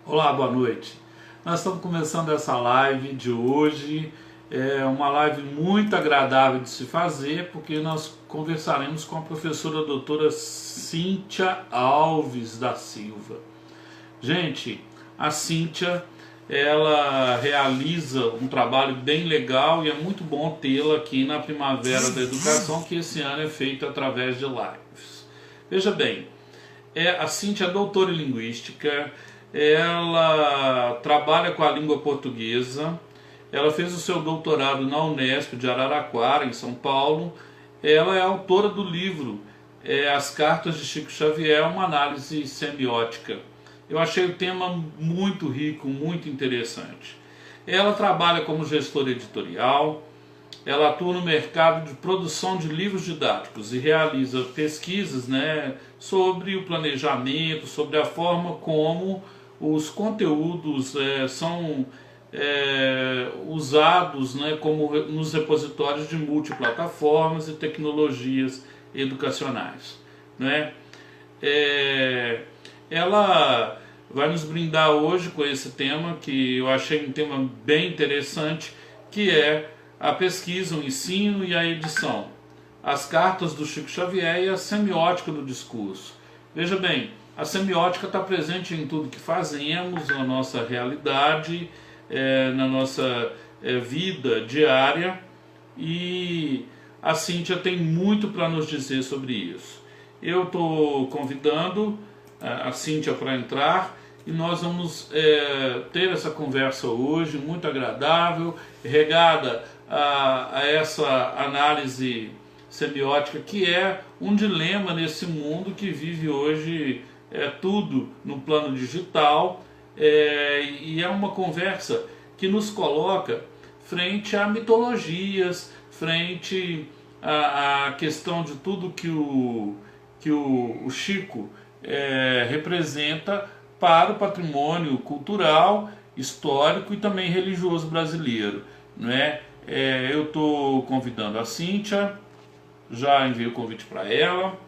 Olá, boa noite. Nós estamos começando essa live de hoje. É uma live muito agradável de se fazer, porque nós conversaremos com a professora doutora Cíntia Alves da Silva. Gente, a Cíntia, ela realiza um trabalho bem legal e é muito bom tê-la aqui na Primavera da Educação, que esse ano é feito através de lives. Veja bem, a Cíntia é doutora em linguística, ela trabalha com a língua portuguesa, ela fez o seu doutorado na Unesp de Araraquara, em São Paulo. Ela é autora do livro As Cartas de Chico Xavier, uma análise semiótica. Eu achei o tema muito rico, muito interessante. Ela trabalha como gestora editorial, ela atua no mercado de produção de livros didáticos e realiza pesquisas, sobre o planejamento, sobre a forma como os conteúdos são usados, como nos repositórios de multiplataformas e tecnologias educacionais. Né? Ela vai nos brindar hoje com esse tema, que eu achei um tema bem interessante, que é a pesquisa, o ensino e a edição, as cartas do Chico Xavier e a semiótica do discurso. Veja bem, a semiótica está presente em tudo que fazemos, na nossa realidade, na nossa vida diária, e a Cíntia tem muito para nos dizer sobre isso. Eu estou convidando a Cíntia para entrar e nós vamos ter essa conversa hoje, muito agradável, regada a essa análise semiótica, que é um dilema nesse mundo que vive hoje tudo no plano digital, e é uma conversa que nos coloca frente a mitologias, frente à questão de tudo que o Chico representa para o patrimônio cultural, histórico e também religioso brasileiro. Não é? Eu estou convidando a Cíntia, já enviei o convite para ela,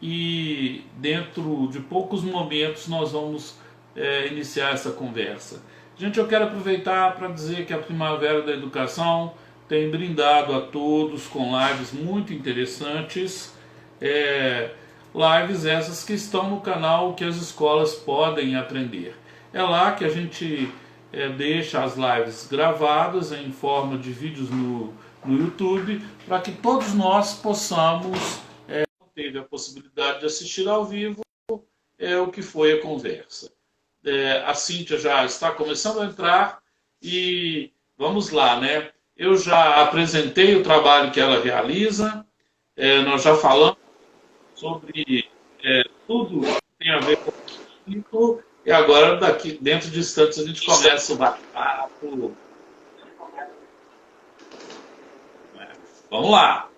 e dentro de poucos momentos nós vamos iniciar essa conversa. Gente, eu quero aproveitar para dizer que a Primavera da Educação tem brindado a todos com lives muito interessantes, lives essas que estão no canal que as escolas podem aprender. É lá que a gente deixa as lives gravadas em forma de vídeos no YouTube, para que todos nós possamos ter a possibilidade de assistir ao vivo o que foi a conversa. A Cíntia já está começando a entrar e vamos lá, né? Eu já apresentei o trabalho que ela realiza, nós já falamos sobre tudo que tem a ver com o público, e agora, daqui, dentro de instantes, a gente começa o bate-papo. Vamos lá.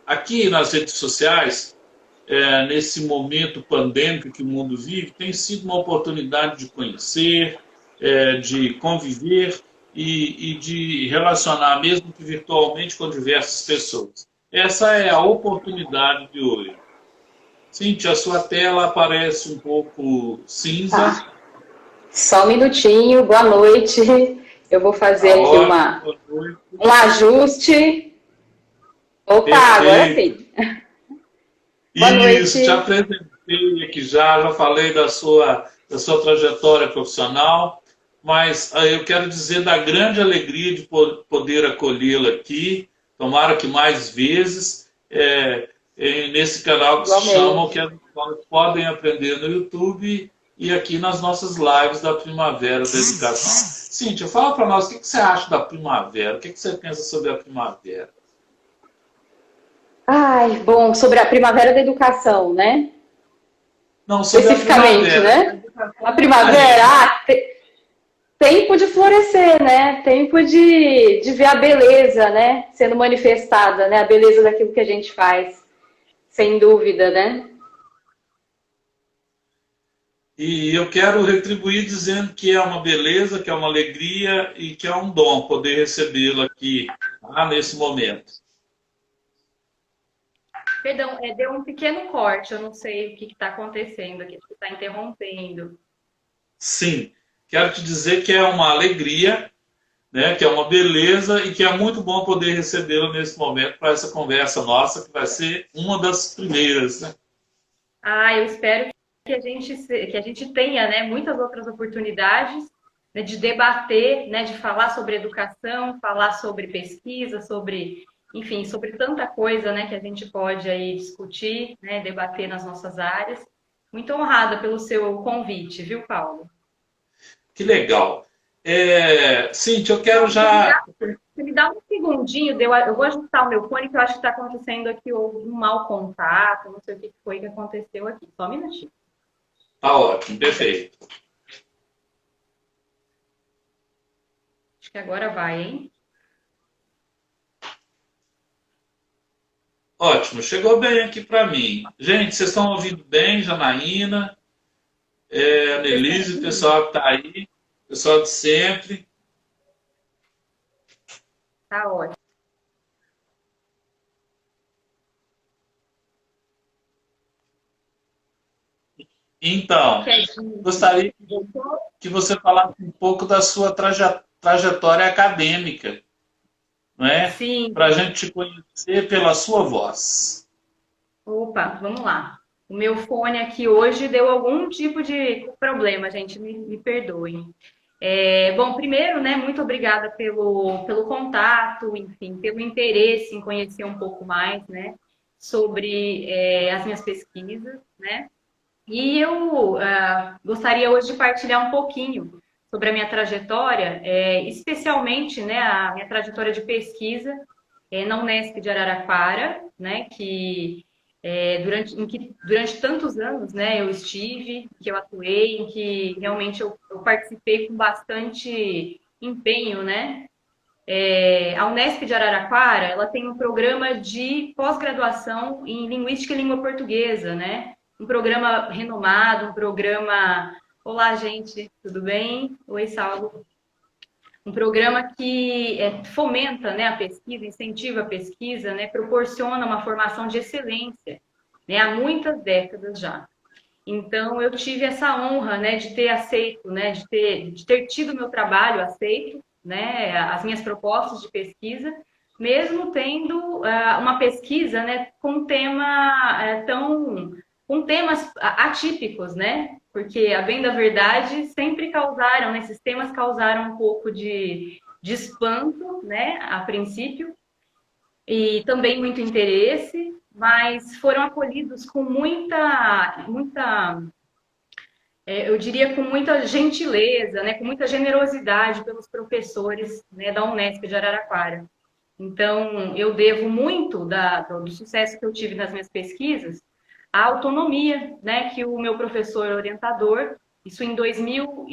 Aqui nas redes sociais, nesse momento pandêmico que o mundo vive, tem sido uma oportunidade de conhecer, de conviver e de relacionar, mesmo que virtualmente, com diversas pessoas. Essa é a oportunidade de hoje. Cíntia, a sua tela aparece um pouco cinza. Tá. Só um minutinho, boa noite. Eu vou fazer aqui um ajuste. Opa, Perfeito. agora sim. Boa noite. Te apresentei aqui já falei da sua trajetória profissional, mas eu quero dizer da grande alegria de poder acolhê-la aqui, tomara que mais vezes, nesse canal que se chama O que as escolas podem aprender no YouTube e aqui nas nossas lives da Primavera da Educação. Cíntia, fala para nós o que você acha da primavera, o que você pensa sobre a primavera? Ai, bom, sobre a Primavera da Educação, né? Não, sobre especificamente, a primavera, né? A primavera, tempo de florescer, né? Tempo de ver a beleza, né? Sendo manifestada, né? A beleza daquilo que a gente faz, sem dúvida, né? E eu quero retribuir dizendo que é uma beleza, que é uma alegria e que é um dom poder recebê-lo aqui, nesse momento. Perdão, deu um pequeno corte, eu não sei o que está acontecendo aqui, está interrompendo. Sim, quero te dizer que é uma alegria, né, que é uma beleza e que é muito bom poder recebê-lo nesse momento para essa conversa nossa, que vai ser uma das primeiras, né? Ah, eu espero que a gente tenha, né, muitas outras oportunidades, né, de debater, né, de falar sobre educação, falar sobre pesquisa, sobre, enfim, sobre tanta coisa, né, que a gente pode aí discutir, né, debater nas nossas áreas. Muito honrada pelo seu convite, viu, Paulo? Que legal. Cíntia, eu quero Paulo, já. você me dá um segundinho, eu vou ajustar o meu fone, que eu acho que está acontecendo aqui um mau contato, não sei o que foi que aconteceu aqui. Só um minutinho. Tá ótimo, perfeito. Acho que agora vai, hein? Ótimo, chegou bem aqui para mim. Gente, vocês estão ouvindo bem, Janaína, Vocês estão Annelise, o ouvindo? pessoal que está aí, o pessoal de sempre. Tá ótimo. Então, Quietinho. gostaria que você falasse um pouco da sua trajetória acadêmica, não é? Sim, Para a gente te conhecer pela sua voz. opa, vamos lá. O meu fone aqui hoje deu algum tipo de problema, gente, me perdoem. Bom, primeiro, né, muito obrigada pelo contato, enfim, pelo interesse em conhecer um pouco mais, né, sobre as minhas pesquisas, né. E eu gostaria hoje de partilhar um pouquinho sobre a minha trajetória, especialmente, né, a minha trajetória de pesquisa na Unesp de Araraquara, né, durante tantos anos, né, eu estive, que eu atuei, em que realmente eu participei com bastante empenho, né. A Unesp de Araraquara, ela tem um programa de pós-graduação em Linguística e Língua Portuguesa, né? Um programa renomado, um programa... Olá, gente, tudo bem? Oi, Saulo. Um programa que fomenta, né, a pesquisa, incentiva a pesquisa, né, proporciona uma formação de excelência, né, há muitas décadas já. Então, eu tive essa honra, né, de ter aceito, né, de ter tido meu trabalho aceito, né, as minhas propostas de pesquisa, mesmo tendo uma pesquisa, né, com tema com temas atípicos, né, porque a bem da verdade sempre causaram, né, esses temas causaram um pouco de espanto, né, a princípio, e também muito interesse, mas foram acolhidos com eu diria com muita gentileza, né, com muita generosidade pelos professores, né, da Unesp de Araraquara. Então, eu devo muito do sucesso que eu tive nas minhas pesquisas à autonomia, né, que o meu professor orientador, isso foi em 2000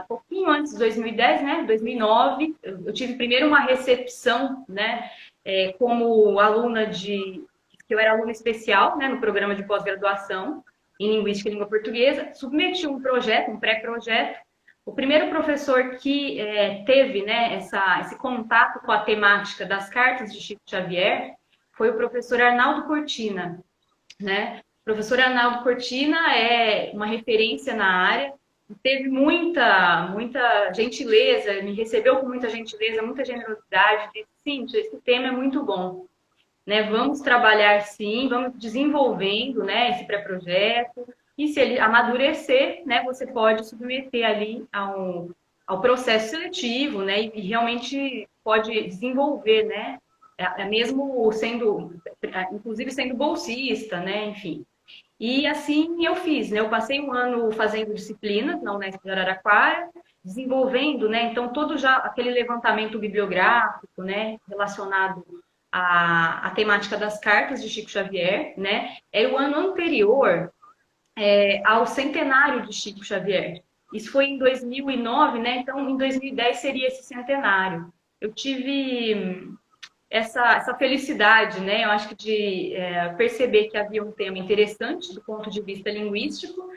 pouquinho antes de 2010, né, 2009, eu tive primeiro uma recepção, né, como aluna que eu era aluna especial, né, no programa de pós-graduação em Linguística e Língua Portuguesa, submeti um projeto, um pré-projeto. O primeiro professor que teve, né, esse contato com a temática das cartas de Chico Xavier foi o professor Arnaldo Cortina, né? O professor Arnaldo Cortina é uma referência na área, teve muita gentileza, me recebeu com muita gentileza, muita generosidade, disse, Cíntia, esse tema é muito bom, né? Vamos trabalhar sim, vamos desenvolvendo, né, esse pré-projeto, e se ele amadurecer, né, você pode submeter ali ao processo seletivo, né, e realmente pode desenvolver, né, mesmo sendo, inclusive sendo bolsista, né, enfim. E assim eu fiz, né, eu passei um ano fazendo disciplinas na Unesp de Araraquara, desenvolvendo, né, então todo já aquele levantamento bibliográfico, né, relacionado a temática das cartas de Chico Xavier, né? Era o ano anterior ao centenário de Chico Xavier. Isso foi em 2009, né? Então, em 2010 seria esse centenário. Eu tive essa felicidade, né? Eu acho que de perceber que havia um tema interessante do ponto de vista linguístico,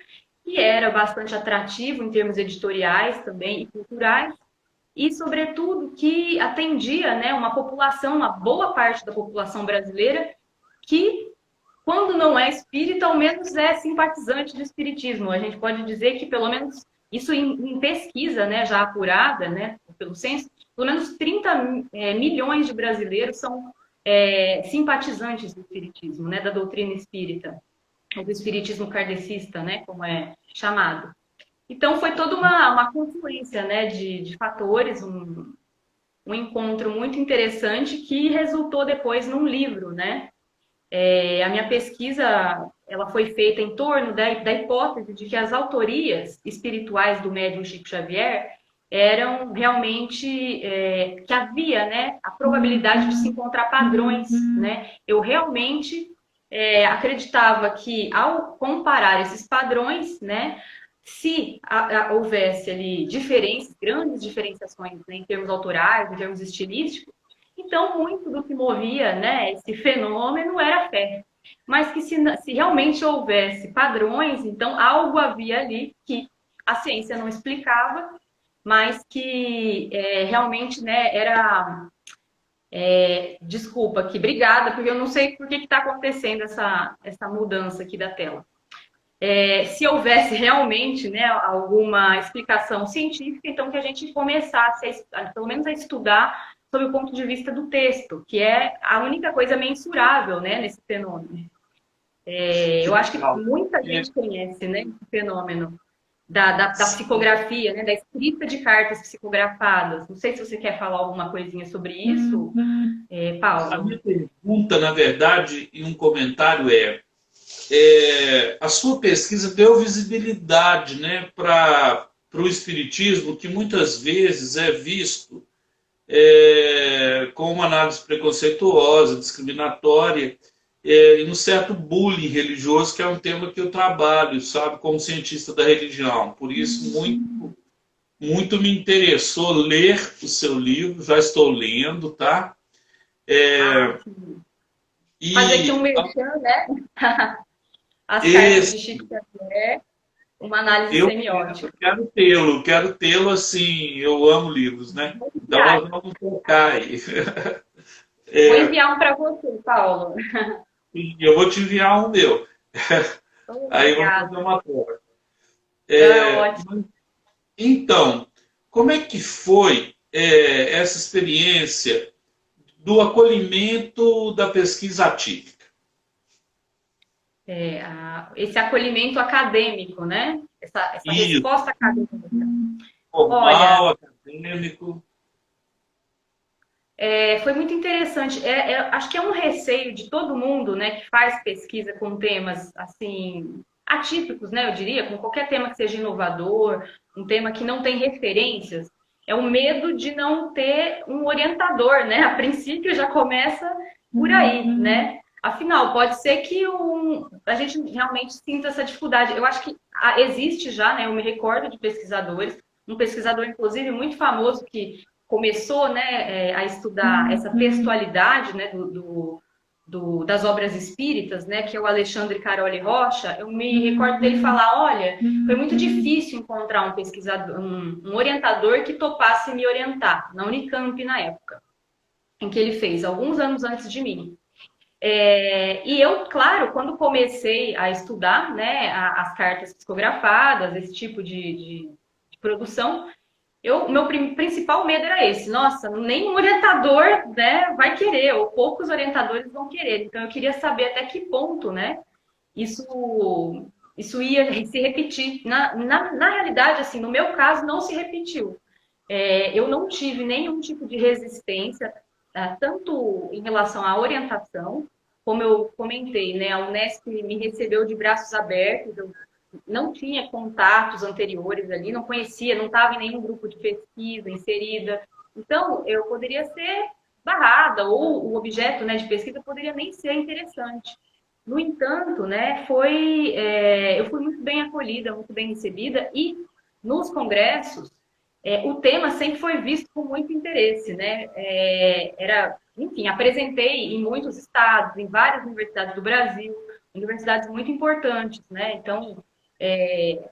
que era bastante atrativo em termos editoriais também e culturais, e, sobretudo, que atendia, né, uma população, uma boa parte da população brasileira, que quando não é espírita, ao menos é simpatizante do espiritismo. A gente pode dizer que, pelo menos, isso em pesquisa, né, já apurada, né, pelo censo, pelo menos 30 milhões de brasileiros são simpatizantes do espiritismo, né, da doutrina espírita, ou do espiritismo kardecista, né, como é chamado. Então, foi toda uma confluência, né, de fatores, um encontro muito interessante que resultou depois num livro, né? A minha pesquisa ela foi feita em torno da hipótese de que as autorias espirituais do médium Chico Xavier eram realmente que havia, né, a probabilidade de se encontrar padrões, né? Eu realmente acreditava que ao comparar esses padrões, né, se houvesse ali diferenças, grandes diferenciações, né, em termos autorais, em termos estilísticos, então muito do que movia, né, esse fenômeno era a fé. Mas que se realmente houvesse padrões, então algo havia ali que a ciência não explicava, mas que realmente, né, era... desculpa aqui, obrigada, porque eu não sei por que está acontecendo essa mudança aqui da tela. Se houvesse realmente, né, alguma explicação científica, então que a gente começasse, pelo menos a estudar sob o ponto de vista do texto, que é a única coisa mensurável, né, nesse fenômeno. Eu acho que muita gente conhece, né, esse fenômeno da psicografia, né, da escrita de cartas psicografadas. Não sei se você quer falar alguma coisinha sobre isso, Paulo. A minha pergunta, na verdade, em um comentário a sua pesquisa deu visibilidade, né, para o espiritismo, que muitas vezes é visto com uma análise preconceituosa, discriminatória, e um certo bullying religioso, que é um tema que eu trabalho, sabe, como cientista da religião. Por isso, muito me interessou ler o seu livro, já estou lendo, tá? Fazer aqui um merchan, né? As cartas de Chico Xavier, uma análise semiótica. Quero tê-lo assim, eu amo livros, né? Então nós vamos colocar aí. Vou enviar um para você, Paulo. Eu vou te enviar um meu. Aí vamos fazer uma prova. Ótimo. Então, como é que foi essa experiência do acolhimento da pesquisa atípica? Esse acolhimento acadêmico, né? Essa resposta acadêmica. Formal, acadêmico. Foi muito interessante. Acho que é um receio de todo mundo, né, que faz pesquisa com temas assim atípicos, né? Eu diria, com qualquer tema que seja inovador, um tema que não tem referências. É o medo de não ter um orientador, né? A princípio já começa por aí, né? Afinal, pode ser que a gente realmente sinta essa dificuldade. Eu acho que existe já, né? Eu me recordo de pesquisadores, um pesquisador, inclusive, muito famoso que começou, né, a estudar essa textualidade, né, das obras espíritas, né, que é o Alexandre Caroli Rocha. Eu me recordo dele falar, olha, foi muito difícil encontrar um pesquisador, um orientador que topasse me orientar, na Unicamp na época, em que ele fez, alguns anos antes de mim. E eu, claro, quando comecei a estudar, né, as cartas psicografadas, esse tipo de produção, meu principal medo era esse. Nossa, nenhum orientador, né, vai querer, ou poucos orientadores vão querer. Então, eu queria saber até que ponto, né, isso ia se repetir. Na realidade, assim, no meu caso, não se repetiu. Eu não tive nenhum tipo de resistência, tanto em relação à orientação, como eu comentei, né, a Unesp me recebeu de braços abertos. Eu não tinha contatos anteriores ali, não conhecia, não estava em nenhum grupo de pesquisa inserida. Então, eu poderia ser barrada, ou o objeto, né, de pesquisa poderia nem ser interessante. No entanto, né, eu fui muito bem acolhida, muito bem recebida, e nos congressos, o tema sempre foi visto com muito interesse, né? Enfim, apresentei em muitos estados, em várias universidades do Brasil, universidades muito importantes, né? Então,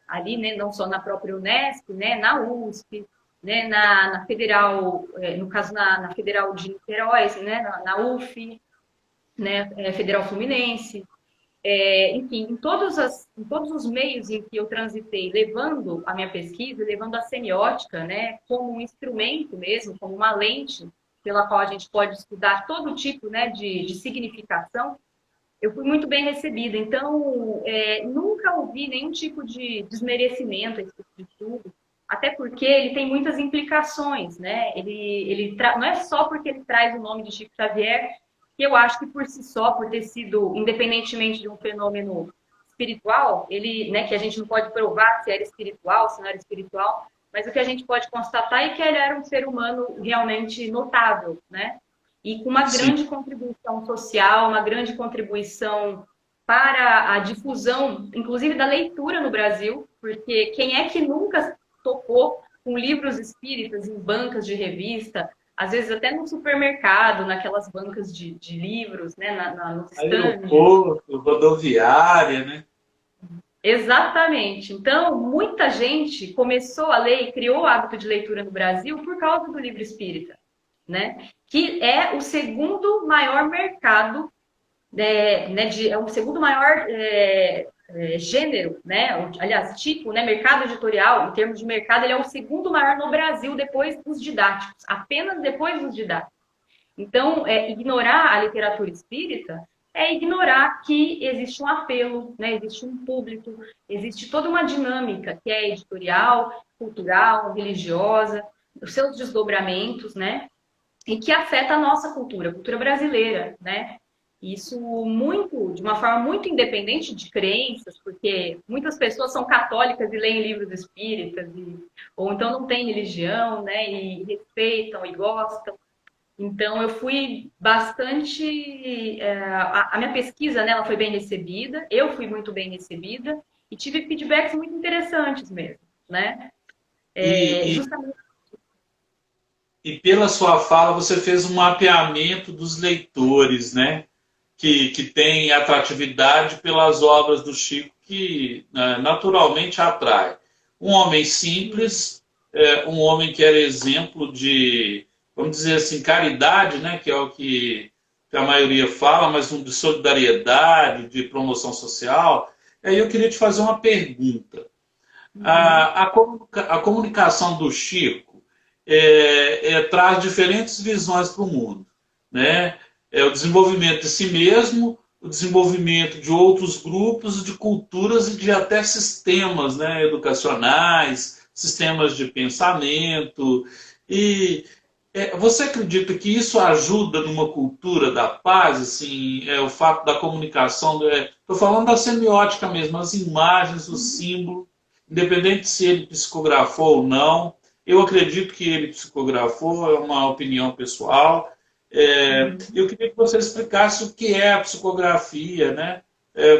ali, né, não só na própria Unesp, né, na USP, né, na Federal, no caso na Federal de Niterói, né, na UF, né, Federal Fluminense. enfim, em todos os meios em que eu transitei, levando a minha pesquisa, levando a semiótica, né, como um instrumento mesmo, como uma lente pela qual a gente pode estudar todo tipo, né, de significação, eu fui muito bem recebida. Então, nunca ouvi nenhum tipo de desmerecimento a esse tipo de estudo, até porque ele tem muitas implicações, né? Não é só porque ele traz o nome de Chico Xavier, que eu acho que por si só, por ter sido, independentemente de um fenômeno espiritual, ele, né, que a gente não pode provar se era espiritual, se não era espiritual, mas o que a gente pode constatar é que ele era um ser humano realmente notável, né? E com uma Sim. grande contribuição social, uma grande contribuição para a difusão, inclusive da leitura no Brasil, porque quem é que nunca tocou com livros espíritas em bancas de revista, às vezes até no supermercado, naquelas bancas de livros, né, nos estandes. Aeroporto, rodoviária, né? Exatamente. Então, muita gente começou a ler e criou o hábito de leitura no Brasil por causa do livro espírita, né? Que é o segundo maior mercado, é o segundo maior gênero, né? Aliás, tipo, né? Mercado editorial, em termos de mercado, ele é o segundo maior no Brasil depois dos didáticos, apenas depois dos didáticos. Então, ignorar a literatura espírita é ignorar que existe um apelo, né? Existe um público, existe toda uma dinâmica que é editorial, cultural, religiosa, os seus desdobramentos, né? E que afeta a nossa cultura, a cultura brasileira, né? Isso de uma forma muito independente de crenças, porque muitas pessoas são católicas e leem livros espíritas, ou então não têm religião, né? E respeitam e gostam. Então, eu fui bastante. A minha pesquisa, né, ela foi bem recebida, eu fui muito bem recebida, e tive feedbacks muito interessantes mesmo, né? E, e, Justamente. e pela sua fala, você fez um mapeamento dos leitores, né? Que tem atratividade pelas obras do Chico, que naturalmente atrai. Um homem simples, um homem que era exemplo de, vamos dizer assim, caridade, né? Que é o que a maioria fala, mas de solidariedade, de promoção social. Aí eu queria te fazer uma pergunta. A comunicação do Chico traz diferentes visões para o mundo, né? O desenvolvimento de si mesmo, o desenvolvimento de outros grupos, de culturas e de até sistemas, né, educacionais, sistemas de pensamento. E você acredita que isso ajuda numa cultura da paz, assim, o fato da comunicação, estou falando da semiótica mesmo, as imagens, o símbolo, independente se ele psicografou ou não. Eu acredito que ele psicografou, é uma opinião pessoal. Eu queria que você explicasse o que é a psicografia, né,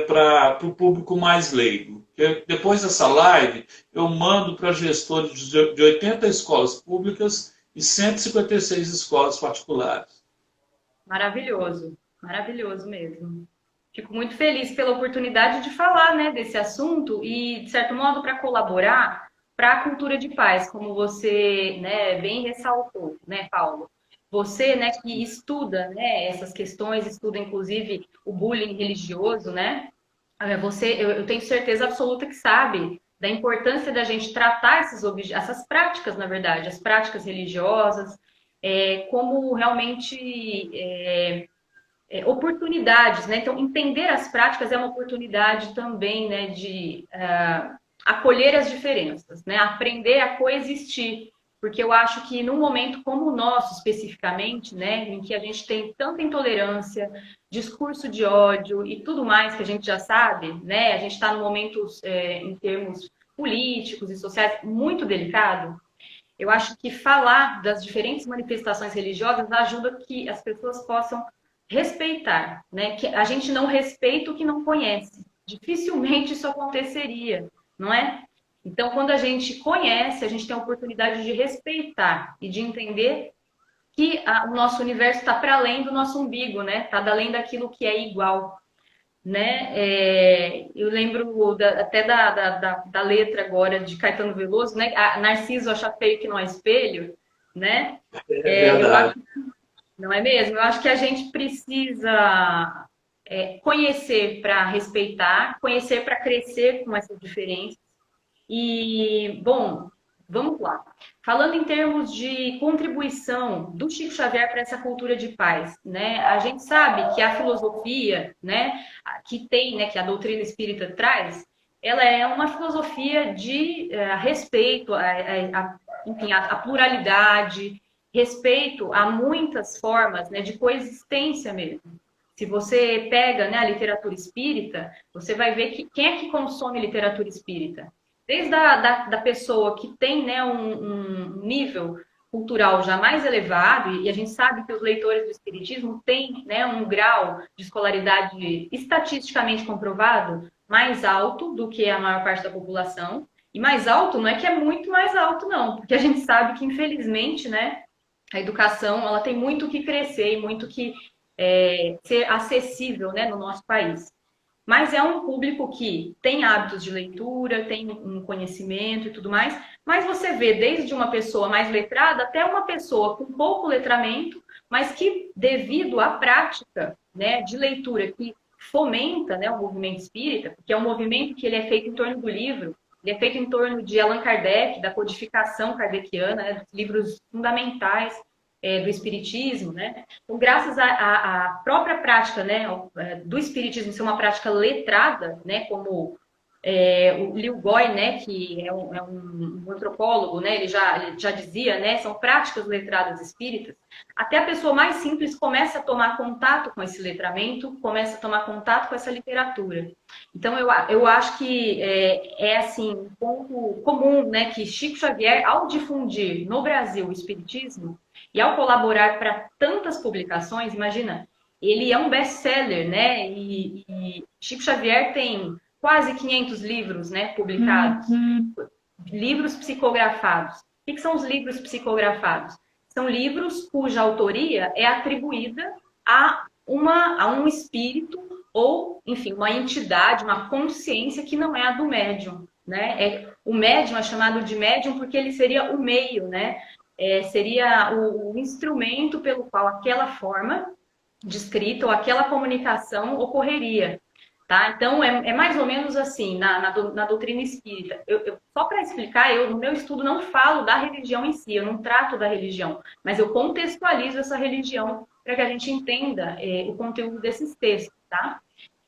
para o público mais leigo. Depois dessa live, eu mando para gestores de 80 escolas públicas e 156 escolas particulares. Maravilhoso, maravilhoso mesmo. Fico muito feliz pela oportunidade de falar, né, desse assunto e, de certo modo, para colaborar para a cultura de paz, como você, né, bem ressaltou, né, Paulo? Você, né, que estuda, né, essas questões, estuda inclusive o bullying religioso, né? Eu tenho certeza absoluta que sabe da importância da gente tratar essas práticas, na verdade, as práticas religiosas, como realmente oportunidades, né? Então, entender as práticas é uma oportunidade também, né, de acolher as diferenças, né? Aprender a coexistir, porque eu acho que num momento como o nosso, especificamente, né, em que a gente tem tanta intolerância, discurso de ódio e tudo mais que a gente já sabe, né? A gente está num momento, em termos políticos e sociais, muito delicado. Eu acho que falar das diferentes manifestações religiosas ajuda que as pessoas possam respeitar, né? Que a gente não respeita o que não conhece. Dificilmente isso aconteceria, não é? Então, quando a gente conhece, a gente tem a oportunidade de respeitar e de entender que o nosso universo está para além do nosso umbigo, né? Está além daquilo que é igual, né? Eu lembro até da letra agora de Caetano Veloso, né? Narciso acha feio que não é espelho, né? É verdade. Não é mesmo? Eu acho que a gente precisa conhecer para respeitar, conhecer para crescer com essas diferenças. E, bom, vamos lá. Falando em termos de contribuição do Chico Xavier para essa cultura de paz, né? A gente sabe que a filosofia, né, que tem, né, que a doutrina espírita traz, ela é uma filosofia de respeito, enfim, a pluralidade, respeito a muitas formas, né, de coexistência mesmo. Se você pega, né, a literatura espírita, você vai ver que quem é que consome literatura espírita? Desde da pessoa que tem, né, um nível cultural já mais elevado, e a gente sabe que os leitores do Espiritismo têm, né, um grau de escolaridade estatisticamente comprovado mais alto do que a maior parte da população. E mais alto não é que é muito mais alto, não, porque a gente sabe que, infelizmente, né, a educação ela tem muito que crescer e muito que ser acessível, né, no nosso país. Mas é um público que tem hábitos de leitura, tem um conhecimento e tudo mais, mas você vê desde uma pessoa mais letrada até uma pessoa com pouco letramento, mas que, devido à prática, né, de leitura que fomenta, né, o movimento espírita, porque é um movimento que ele é feito em torno do livro, ele é feito em torno de Allan Kardec, da codificação kardeciana, né, dos livros fundamentais do espiritismo, né? Então, graças à própria prática, né, do espiritismo ser uma prática letrada, né, como o Liu Guo, né, que é um antropólogo, né, ele já dizia, né, são práticas letradas espíritas, até a pessoa mais simples começa a tomar contato com esse letramento, começa a tomar contato com essa literatura. Então, eu acho que assim, um ponto comum, né, que Chico Xavier, ao difundir no Brasil o espiritismo, e ao colaborar para tantas publicações, imagina, ele é um best-seller, né? E Chico Xavier tem quase 500 livros, né, publicados. Livros psicografados. O que são os livros psicografados? São livros cuja autoria é atribuída a um espírito ou, enfim, uma entidade, uma consciência que não é a do médium, né? O médium é chamado de médium porque ele seria o meio, né? Seria o instrumento pelo qual aquela forma de escrita ou aquela comunicação ocorreria. Tá? Então, é mais ou menos assim, na doutrina espírita. Só para explicar, no meu estudo não falo da religião em si, eu não trato da religião, mas eu contextualizo essa religião para que a gente entenda o conteúdo desses textos. Tá?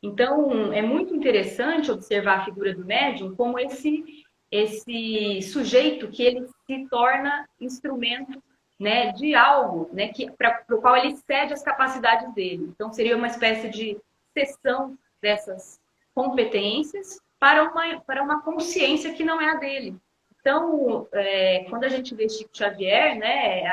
Então, é muito interessante observar a figura do médium como esse sujeito que ele se torna instrumento, né, de algo, né, para o qual ele cede as capacidades dele. Então, seria uma espécie de cessão dessas competências para uma consciência que não é a dele. Então, quando a gente vê Chico Xavier, né,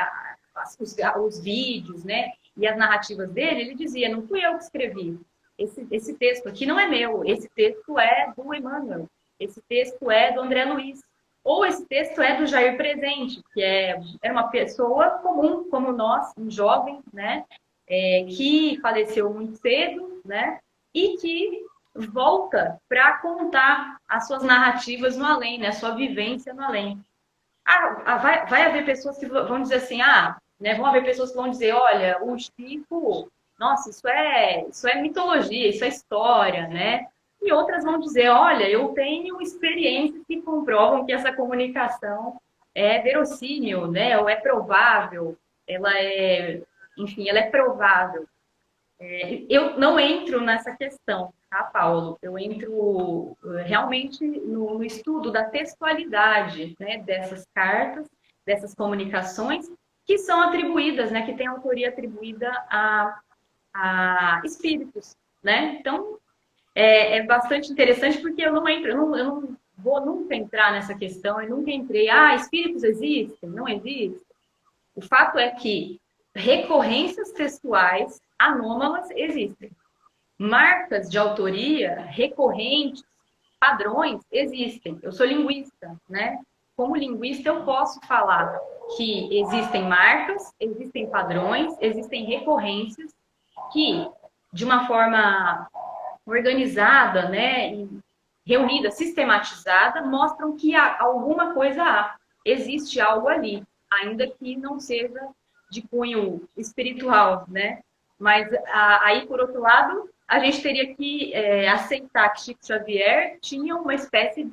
os vídeos, né, e as narrativas dele, ele dizia, não fui eu que escrevi. Esse texto aqui não é meu, esse texto é do Emmanuel. Esse texto é do André Luiz. Ou esse texto é do Jair Presente, que era uma pessoa comum, como nós, um jovem, né? Que faleceu muito cedo, né? E que volta para contar as suas narrativas no além, né? A sua vivência no além. Vai haver pessoas que vão dizer assim, né? Vão haver pessoas que vão dizer, olha, o Chico, nossa, isso é mitologia, isso é história, né? E outras vão dizer, olha, eu tenho experiências que comprovam que essa comunicação é verossímil, né? Ou é provável, enfim, ela é provável. Eu não entro nessa questão, tá, Paulo? Eu entro realmente no estudo da textualidade, né, dessas cartas, dessas comunicações, que são atribuídas, né, que têm autoria atribuída a espíritos, né? Então, é bastante interessante porque eu não vou nunca entrar nessa questão, eu nunca entrei, espíritos existem? Não existem? O fato é que recorrências textuais anômalas existem. Marcas de autoria recorrentes, padrões, existem. Eu sou linguista, né? Como linguista, eu posso falar que existem marcas, existem padrões, existem recorrências que, de uma forma organizada, né, e reunida, sistematizada, mostram que alguma coisa há, existe algo ali, ainda que não seja de cunho espiritual, né? Mas aí, por outro lado, a gente teria que aceitar que Chico Xavier tinha uma espécie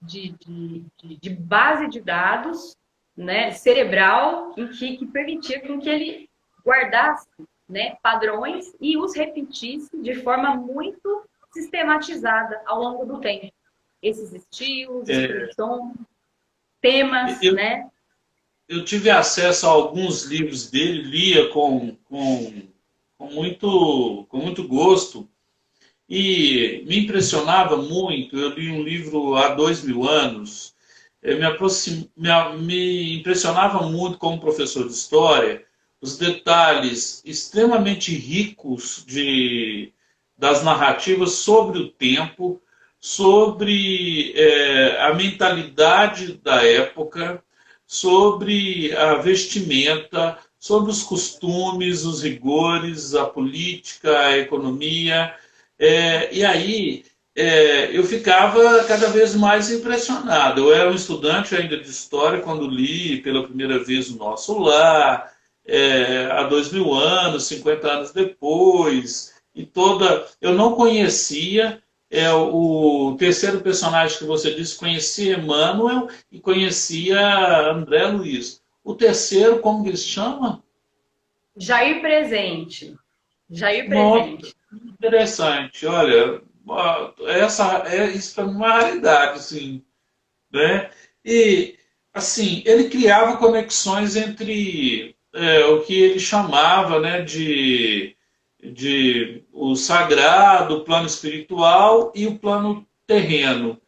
de base de dados, né, cerebral que permitia com que ele guardasse, né, padrões e os repetisse de forma muito sistematizada ao longo do tempo. Esses estilos, expressões, temas, Eu, né? eu tive acesso a alguns livros dele, lia com muito gosto, e me impressionava muito. Eu li um livro há 2000 anos, me impressionava muito como professor de história os detalhes extremamente ricos das narrativas sobre o tempo, sobre a mentalidade da época, sobre a vestimenta, sobre os costumes, os rigores, a política, a economia. E aí eu ficava cada vez mais impressionado. Eu era um estudante ainda de história quando li pela primeira vez o Nosso Lar, há 2000 anos, 50 anos depois, e toda. Eu não conhecia. O terceiro personagem que você disse, conhecia Emmanuel e conhecia André Luiz. O terceiro, como que ele se chama? Jair Presente. Jair Nossa, Presente. interessante. Olha, isso para mim é uma raridade, assim, né? E assim, ele criava conexões entre o que ele chamava, né, de o sagrado, o plano espiritual e o plano terreno.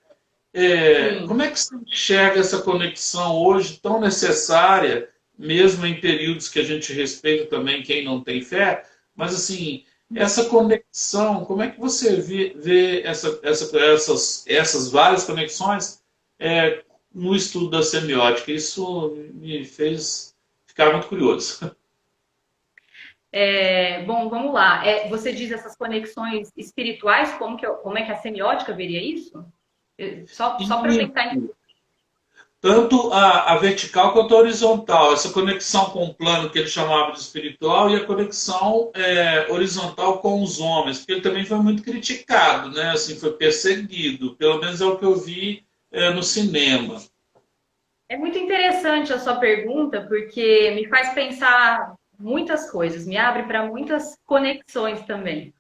Sim. Como é que você enxerga essa conexão hoje tão necessária, mesmo em períodos que a gente respeita também quem não tem fé, mas assim, essa conexão, como é que você vê essas várias conexões no estudo da semiótica? Isso me fez ficar muito curioso. Bom, vamos lá. Você diz essas conexões espirituais, como é que a semiótica veria isso? Só para eu E tentar entender. tanto a vertical quanto a horizontal, essa conexão com o plano que ele chamava de espiritual e a conexão horizontal com os homens, porque ele também foi muito criticado, né? Assim, foi perseguido, pelo menos é o que eu vi no cinema. É muito interessante a sua pergunta, porque me faz pensar muitas coisas, me abre para muitas conexões também.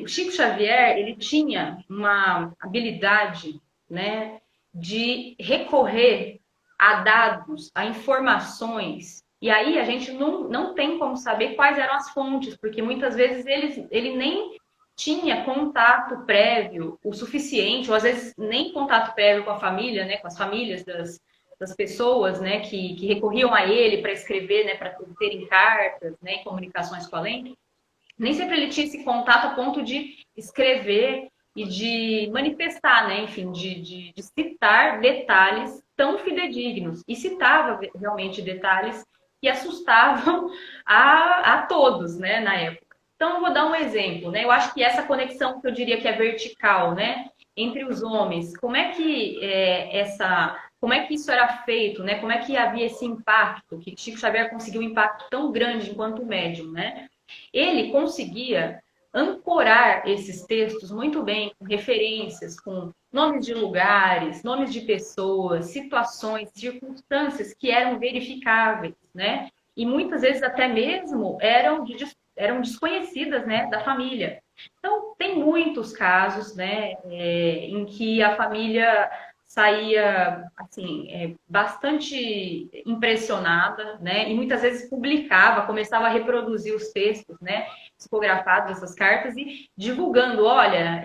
O Chico Xavier, ele tinha uma habilidade, né, de recorrer a dados, a informações, e aí a gente não tem como saber quais eram as fontes, porque muitas vezes ele nem tinha contato prévio o suficiente, ou às vezes nem contato prévio com a família, né, com as famílias das pessoas, né, que recorriam a ele para escrever, né, para terem cartas, né, comunicações com a lei. Nem sempre ele tinha esse contato a ponto de escrever e de manifestar, né? Enfim, de citar detalhes tão fidedignos. E citava realmente detalhes que assustavam a todos, né, na época. Então, eu vou dar um exemplo, né? Eu acho que essa conexão que eu diria que é vertical, né, entre os homens, como é que isso era feito, né? Como é que havia esse impacto, que Chico Xavier conseguiu um impacto tão grande enquanto médium, né? Ele conseguia ancorar esses textos muito bem, com referências, com nomes de lugares, nomes de pessoas, situações, circunstâncias que eram verificáveis, né? E muitas vezes até mesmo eram desconhecidas, né, da família. Então, tem muitos casos, né, em que a família saía assim bastante impressionada, né? E muitas vezes publicava, começava a reproduzir os textos, né? Psicografados dessas cartas e divulgando, olha,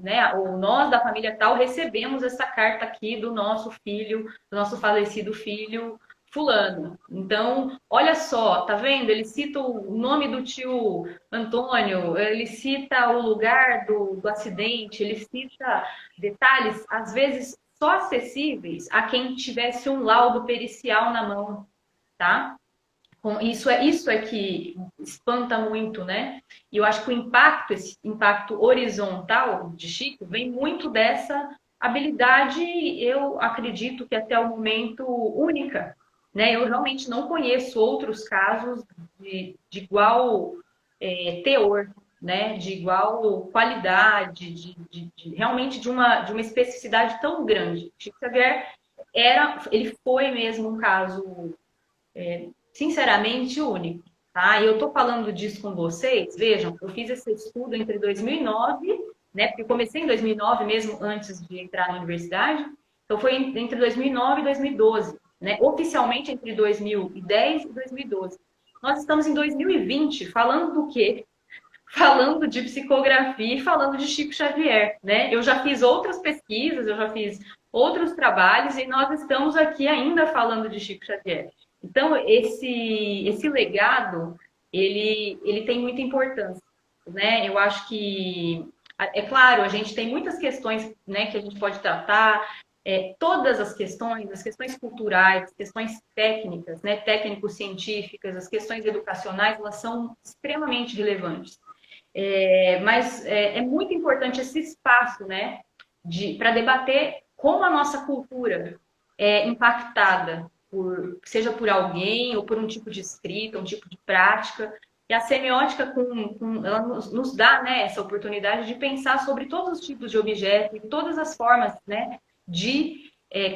né? Ou nós da família tal recebemos essa carta aqui do nosso filho, do nosso falecido filho fulano. Então, olha só, tá vendo? Ele cita o nome do tio Antônio, ele cita o lugar do acidente, ele cita detalhes, às vezes só acessíveis a quem tivesse um laudo pericial na mão, tá? Isso é que espanta muito, né? E eu acho que esse impacto horizontal de Chico vem muito dessa habilidade, eu acredito que até o momento única, né? Eu realmente não conheço outros casos de igual teor, né, de igual qualidade, realmente de uma especificidade tão grande. Chico Xavier ele foi mesmo um caso, sinceramente, único. Tá? E eu estou falando disso com vocês, vejam, eu fiz esse estudo entre 2009, né, porque eu comecei em 2009 mesmo, antes de entrar na universidade, então foi entre 2009 e 2012, né, oficialmente entre 2010 e 2012. Nós estamos em 2020, falando do quê? Falando de psicografia e falando de Chico Xavier, né? Eu já fiz outras pesquisas, eu já fiz outros trabalhos e nós estamos aqui ainda falando de Chico Xavier. Então, esse legado, ele tem muita importância, né? Eu acho que, é claro, a gente tem muitas questões, né, que a gente pode tratar, todas as questões culturais, as questões técnicas, né, técnico-científicas, as questões educacionais, elas são extremamente relevantes. Mas é muito importante esse espaço, né, para debater como a nossa cultura é impactada, seja por alguém ou por um tipo de escrita, um tipo de prática. E a semiótica ela nos dá, né, essa oportunidade de pensar sobre todos os tipos de objetos e todas as formas, né, de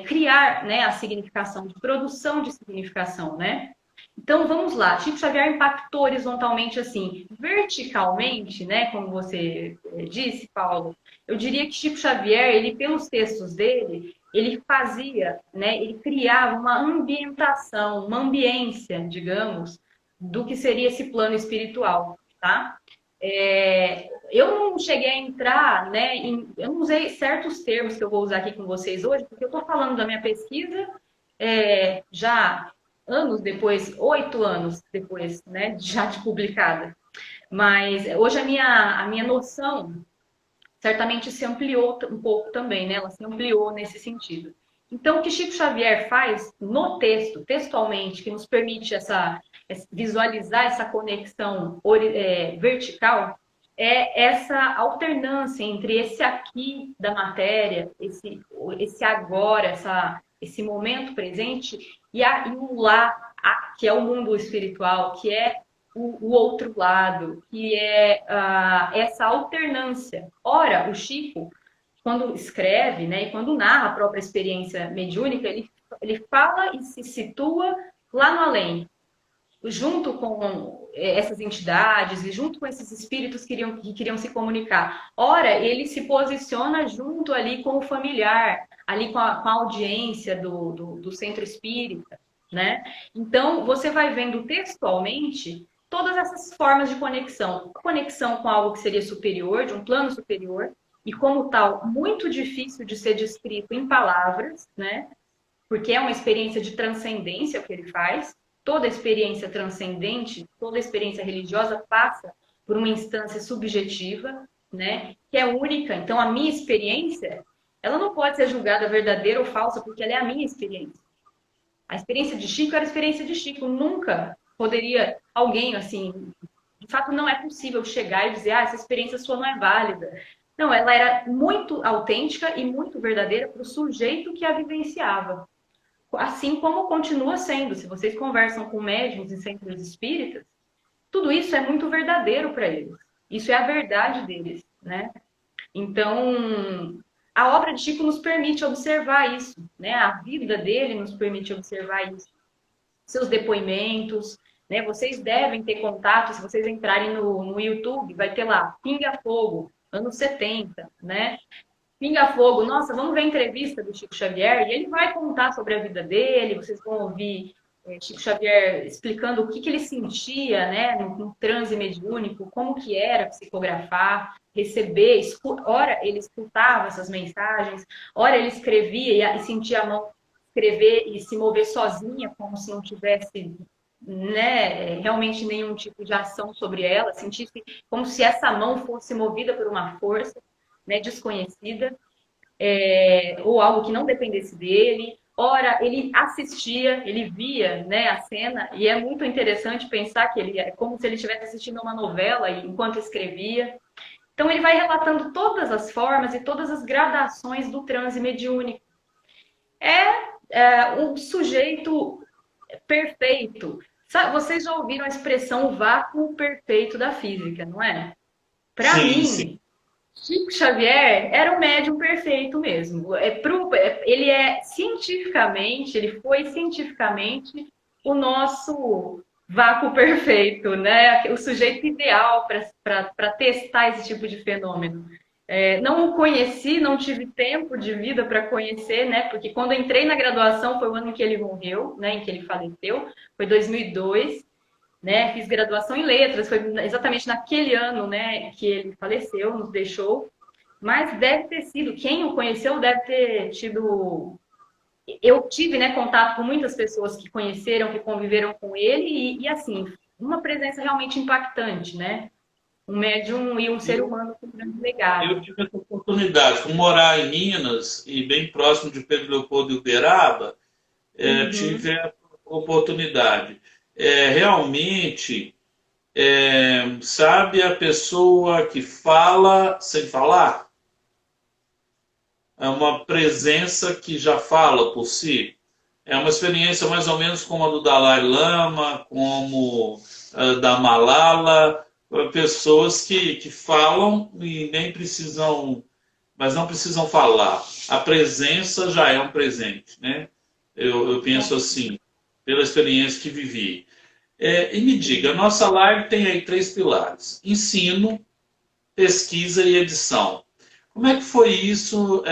criar, né, a significação, de produção de significação, né? Então, vamos lá. Chico Xavier impactou horizontalmente, assim, verticalmente, né? Como você disse, Paulo. Eu diria que Chico Xavier, ele, pelos textos dele, ele fazia, né? Ele criava uma ambientação, uma ambiência, digamos, do que seria esse plano espiritual, tá? Eu não cheguei a entrar, né? Eu não usei certos termos que eu vou usar aqui com vocês hoje, porque eu estou falando da minha pesquisa já anos depois, 8 anos depois, né, já de publicada. Mas hoje a minha noção certamente se ampliou um pouco também, né? Ela se ampliou nesse sentido. Então, o que Chico Xavier faz no texto, textualmente, que nos permite visualizar essa conexão vertical, é essa alternância entre esse aqui da matéria, esse agora, esse momento presente, e o lá, que é o mundo espiritual, que é o outro lado, que é essa alternância. Ora, o Chico, quando escreve, né, e quando narra a própria experiência mediúnica, ele fala e se situa lá no além, junto com essas entidades e junto com esses espíritos que queriam se comunicar. Ora, ele se posiciona junto ali com o familiar, ali com a audiência do centro espírita, né? Então, você vai vendo textualmente todas essas formas de conexão. Conexão com algo que seria superior, de um plano superior, e como tal, muito difícil de ser descrito em palavras, né? Porque é uma experiência de transcendência o que ele faz. Toda experiência transcendente, toda experiência religiosa passa por uma instância subjetiva, né? Que é única. Então, a minha experiência, ela não pode ser julgada verdadeira ou falsa, porque ela é a minha experiência. A experiência de Chico era a experiência de Chico. Nunca poderia alguém, assim... De fato, não é possível chegar e dizer essa experiência sua não é válida. Não, ela era muito autêntica e muito verdadeira para o sujeito que a vivenciava. Assim como continua sendo. Se vocês conversam com médiuns em centros espíritas, tudo isso é muito verdadeiro para eles. Isso é a verdade deles, né? Então, a obra de Chico nos permite observar isso, né? A vida dele nos permite observar isso. Seus depoimentos, né? Vocês devem ter contato, se vocês entrarem no YouTube, vai ter lá, Pinga Fogo, anos 70, né? Pinga Fogo, nossa, vamos ver a entrevista do Chico Xavier, e ele vai contar sobre a vida dele, vocês vão ouvir Chico Xavier explicando o que ele sentia, né, no transe mediúnico, como que era psicografar, receber, ora ele escutava essas mensagens, ora ele escrevia e sentia a mão escrever e se mover sozinha, como se não tivesse, né, realmente nenhum tipo de ação sobre ela, sentisse como se essa mão fosse movida por uma força, né, desconhecida, ou algo que não dependesse dele. Ora, ele assistia, ele via, né, a cena, e é muito interessante pensar que ele é como se ele estivesse assistindo uma novela enquanto escrevia. Então, ele vai relatando todas as formas e todas as gradações do transe mediúnico. Um sujeito perfeito. Vocês já ouviram a expressão vácuo perfeito da física, não é? Para Sim, sim. mim, Chico Xavier era o médium perfeito mesmo. Ele foi cientificamente o nosso vácuo perfeito, né? O sujeito ideal para testar esse tipo de fenômeno. Não o conheci, não tive tempo de vida para conhecer, né? Porque quando eu entrei na graduação foi o ano em que ele morreu, né? Em que ele faleceu, foi 2002, né? Fiz graduação em letras, foi exatamente naquele ano, né, que ele faleceu, nos deixou. Mas deve ter sido, quem o conheceu deve ter tido. Eu tive, né, contato com muitas pessoas que conheceram, que conviveram com ele, e assim, uma presença realmente impactante, né? Um médium e um ser Eu, humano com um grande eu legado. tive essa oportunidade, por morar em Minas e bem próximo de Pedro Leopoldo e Uberaba, Uhum. tive a oportunidade. Realmente, sabe a pessoa que fala sem falar? É uma presença que já fala por si. É uma experiência mais ou menos como a do Dalai Lama, como a da Malala, pessoas que falam e nem precisam, mas não precisam falar. A presença já é um presente, né? Eu penso assim, pela experiência que vivi. E me diga, a nossa live tem aí três pilares: ensino, pesquisa e edição. Como é que foi isso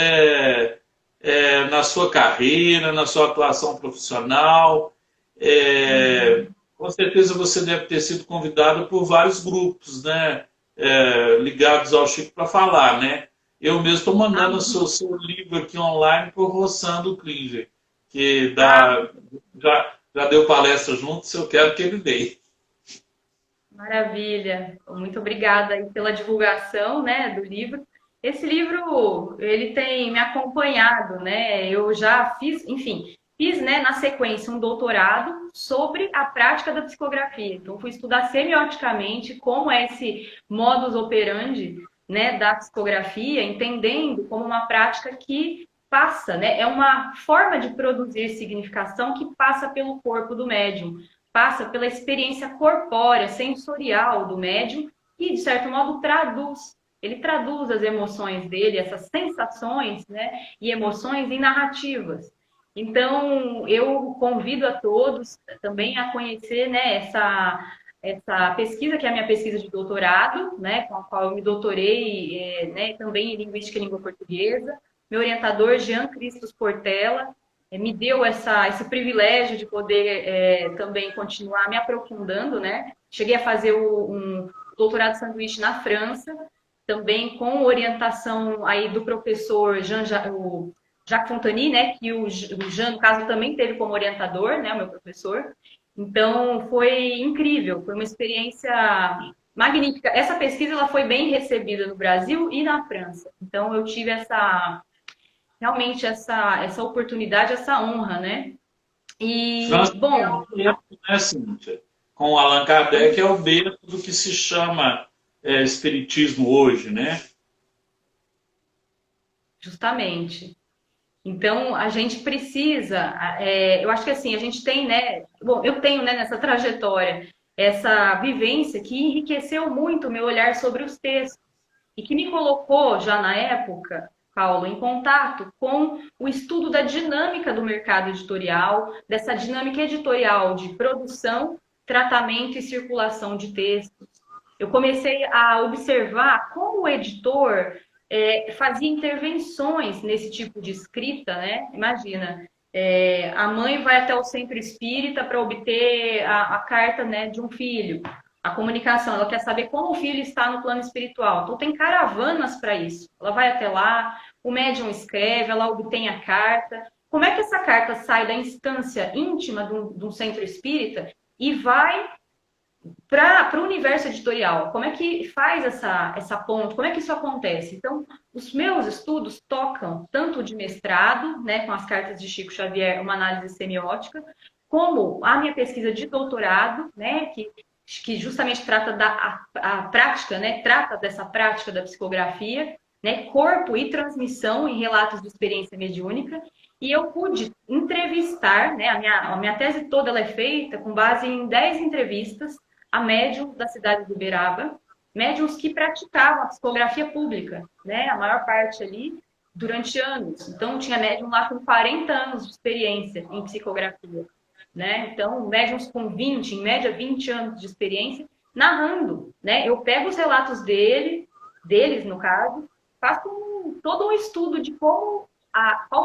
na sua carreira, na sua atuação profissional? É, Uhum. com certeza você deve ter sido convidado por vários grupos, né, ligados ao Chico para falar, né? Eu mesmo estou mandando o seu livro aqui online para o Roçando Klinger, que Ah, já deu palestra junto, se eu quero que ele dê. maravilha. Muito obrigada aí pela divulgação, né, do livro. Esse livro, ele tem me acompanhado, né? Eu já fiz, enfim, fiz, né, na sequência um doutorado sobre a prática da psicografia. Então, fui estudar semioticamente como é esse modus operandi, né, da psicografia, entendendo como uma prática que passa, né? É uma forma de produzir significação que passa pelo corpo do médium, passa pela experiência corpórea, sensorial do médium e, de certo modo, traduz. Ele traduz as emoções dele, essas sensações, né, e emoções em narrativas. Então, eu convido a todos também a conhecer, né, essa pesquisa, que é a minha pesquisa de doutorado, né, com a qual eu me doutorei, né, também em Linguística e Língua Portuguesa. Meu orientador, Jean Cristos Portela, me deu esse privilégio de poder também continuar me aprofundando, né? Cheguei a fazer um doutorado sanduíche na França, também com orientação aí do professor o Jacques Fontany, né? Que o Jean, no caso, também teve como orientador, né? O meu professor. Então, foi incrível, foi uma experiência magnífica. Essa pesquisa ela foi bem recebida no Brasil e na França. Então, eu tive realmente essa oportunidade, essa honra, né? França E, é bom, o berço, né, Cíntia? Com o Allan Kardec é o berço do que se chama espiritismo hoje, né? justamente. Então, a gente precisa, eu acho que assim, a gente tem, né? Bom, eu tenho, né, nessa trajetória, essa vivência que enriqueceu muito o meu olhar sobre os textos e que me colocou já na época, Paulo, em contato com o estudo da dinâmica do mercado editorial, dessa dinâmica editorial de produção, tratamento e circulação de textos. Eu comecei a observar como o editor fazia intervenções nesse tipo de escrita, né? Imagina, a mãe vai até o centro espírita para obter a carta, né, de um filho. A comunicação, ela quer saber como o filho está no plano espiritual. Então, tem caravanas para isso. Ela vai até lá, o médium escreve, ela obtém a carta. Como é que essa carta sai da instância íntima de um centro espírita e vai para o universo editorial? Como é que faz essa ponte? Como é que isso acontece? Então, os meus estudos tocam tanto de mestrado, né, com as cartas de Chico Xavier, uma análise semiótica, como a minha pesquisa de doutorado, né, que justamente trata a prática, né, trata dessa prática da psicografia, né, corpo e transmissão em relatos de experiência mediúnica, e eu pude entrevistar, né, a minha tese toda ela é feita com base em 10 entrevistas a médium da cidade de Uberaba, médiums que praticavam a psicografia pública, né? A maior parte ali durante anos. Então, tinha médium lá com 40 anos de experiência em psicografia, né? Então, médiums com 20, em média 20 anos de experiência, narrando, né? Eu pego os relatos deles, no caso, faço todo um estudo de qual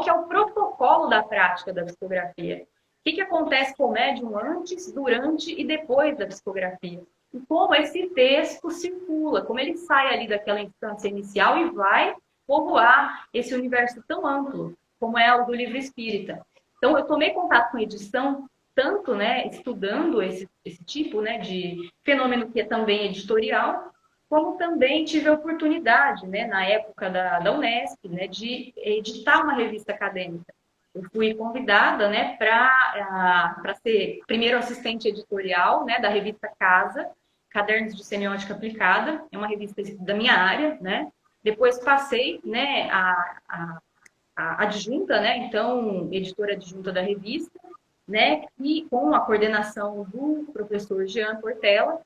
que é o protocolo da prática da psicografia. O que acontece com o médium antes, durante e depois da psicografia. E como esse texto circula, como ele sai ali daquela instância inicial e vai povoar esse universo tão amplo, como é o do livro espírita. Então, eu tomei contato com a edição, tanto, né, estudando esse tipo, né, de fenômeno que é também editorial, como também tive a oportunidade, né, na época da Unesp, né, de editar uma revista acadêmica. Eu fui convidada, né, para ser primeiro assistente editorial, né, da revista Casa, Cadernos de Semiótica Aplicada, é uma revista da minha área, né. Depois passei, né, a adjunta, né, então, editora adjunta da revista, né, e com a coordenação do professor Jean Portela,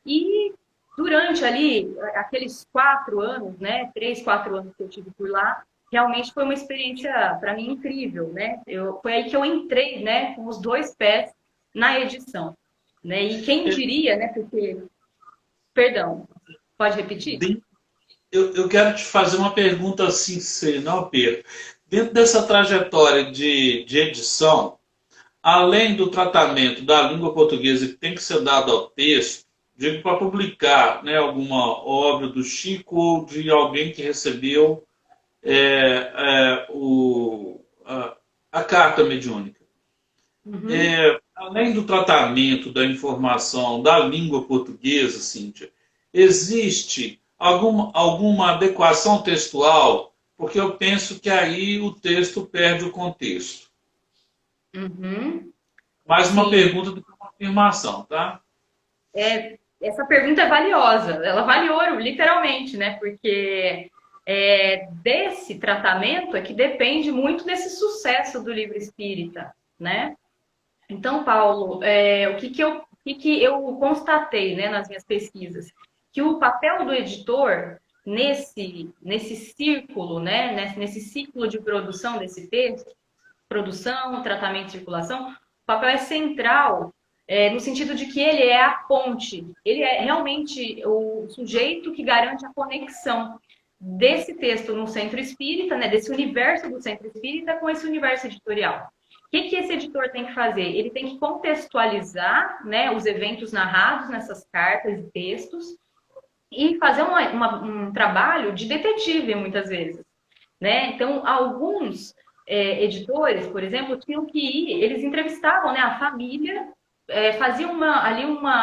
e durante ali, aqueles 4 anos, né, 3, 4 anos que eu tive por lá, realmente foi uma experiência, para mim, incrível, né, foi aí que eu entrei, né, com os 2 pés na edição, né, e quem diria, né, porque, perdão, pode repetir? Eu quero te fazer uma pergunta assim, não, Pedro. Dentro dessa trajetória de edição, além do tratamento da língua portuguesa que tem que ser dado ao texto, digo para publicar, né, alguma obra do Chico ou de alguém que recebeu a carta mediúnica. Uhum. Além do tratamento da informação da língua portuguesa, Cíntia, existe alguma adequação textual? Porque eu penso que aí o texto perde o contexto. Uhum. Mais uma Sim. pergunta do que uma afirmação, tá? Essa pergunta é valiosa, ela vale ouro, literalmente, né? Porque desse tratamento é que depende muito desse sucesso do livro espírita, né? Então, Paulo, o que eu constatei, né, nas minhas pesquisas? Que o papel do editor nesse círculo, né, nesse ciclo de produção desse texto, produção, tratamento e circulação, o papel é central, no sentido de que ele é a ponte, ele é realmente o sujeito que garante a conexão desse texto no centro espírita, né, desse universo do centro espírita com esse universo editorial. O que esse editor tem que fazer? Ele tem que contextualizar, né, os eventos narrados nessas cartas e textos e fazer um trabalho de detetive, muitas vezes, né? Então, alguns editores, por exemplo, tinham que ir, eles entrevistavam, né, a família, faziam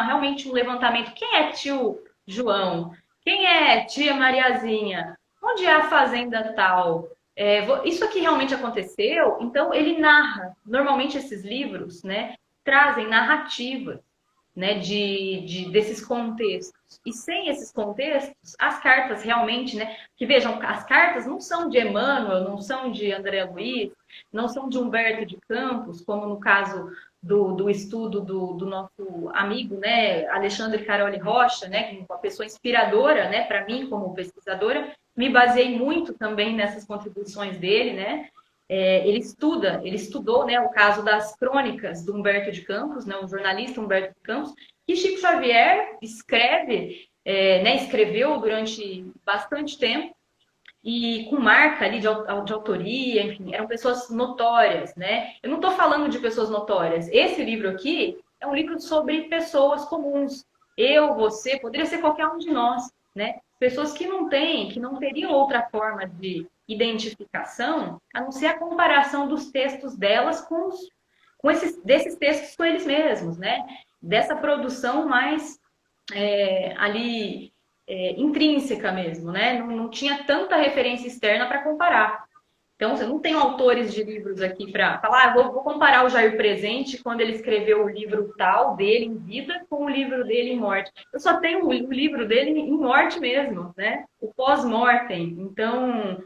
realmente um levantamento. Quem é tio João? Quem é tia Mariazinha? Onde é a fazenda tal? Isso aqui realmente aconteceu? Então, ele narra. Normalmente, esses livros, né, trazem narrativas, né, desses contextos. E sem esses contextos, as cartas realmente, né, que vejam, as cartas não são de Emmanuel, não são de André Luiz, não são de Humberto de Campos, como no caso do estudo do nosso amigo, né, Alexandre Caroli Rocha, né, uma pessoa inspiradora, né, para mim como pesquisadora. Me baseei muito também nessas contribuições dele, né. Ele estudou, né, o caso das crônicas do Humberto de Campos, né, o jornalista Humberto de Campos, que Chico Xavier escreveu durante bastante tempo, e com marca ali de autoria, enfim, eram pessoas notórias, né? Eu não estou falando de pessoas notórias. Esse livro aqui é um livro sobre pessoas comuns. Eu, você, poderia ser qualquer um de nós, né? Pessoas que não teriam outra forma de identificação, a não ser a comparação dos textos delas desses textos com eles mesmos, né? Dessa produção mais intrínseca mesmo, né? Não tinha tanta referência externa para comparar. Então, eu não tenho autores de livros aqui para falar, vou comparar o Jair Presente quando ele escreveu o livro tal dele em vida com o livro dele em morte. Eu só tenho o livro dele em morte mesmo, né? O pós-mortem. Então,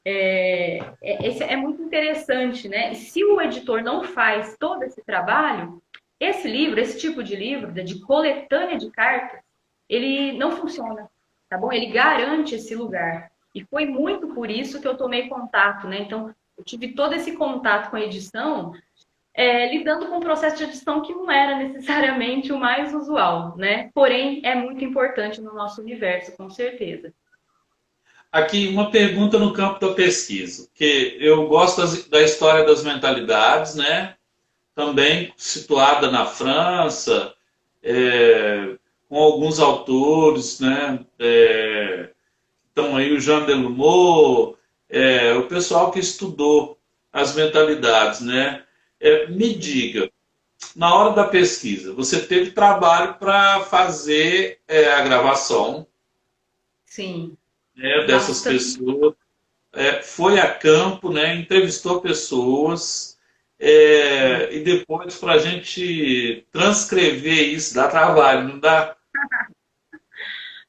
esse é muito interessante, né? E se o editor não faz todo esse trabalho, esse tipo de livro, de coletânea de cartas, ele não funciona. tá bom? Ele garante esse lugar. E foi muito por isso que eu tomei contato, né? Então, eu tive todo esse contato com a edição, lidando com um processo de edição que não era necessariamente o mais usual, né? Porém, é muito importante no nosso universo, com certeza. Aqui, uma pergunta no campo da pesquisa, que eu gosto da história das mentalidades, né? Também situada na França, com alguns autores, né? Então aí o Jean Delumeau, o pessoal que estudou as mentalidades, né? Me diga, na hora da pesquisa, você teve trabalho para fazer a gravação, Sim, né, dessas bastante. pessoas, foi a campo, né? Entrevistou pessoas, e depois para a gente transcrever isso dá trabalho, não dá?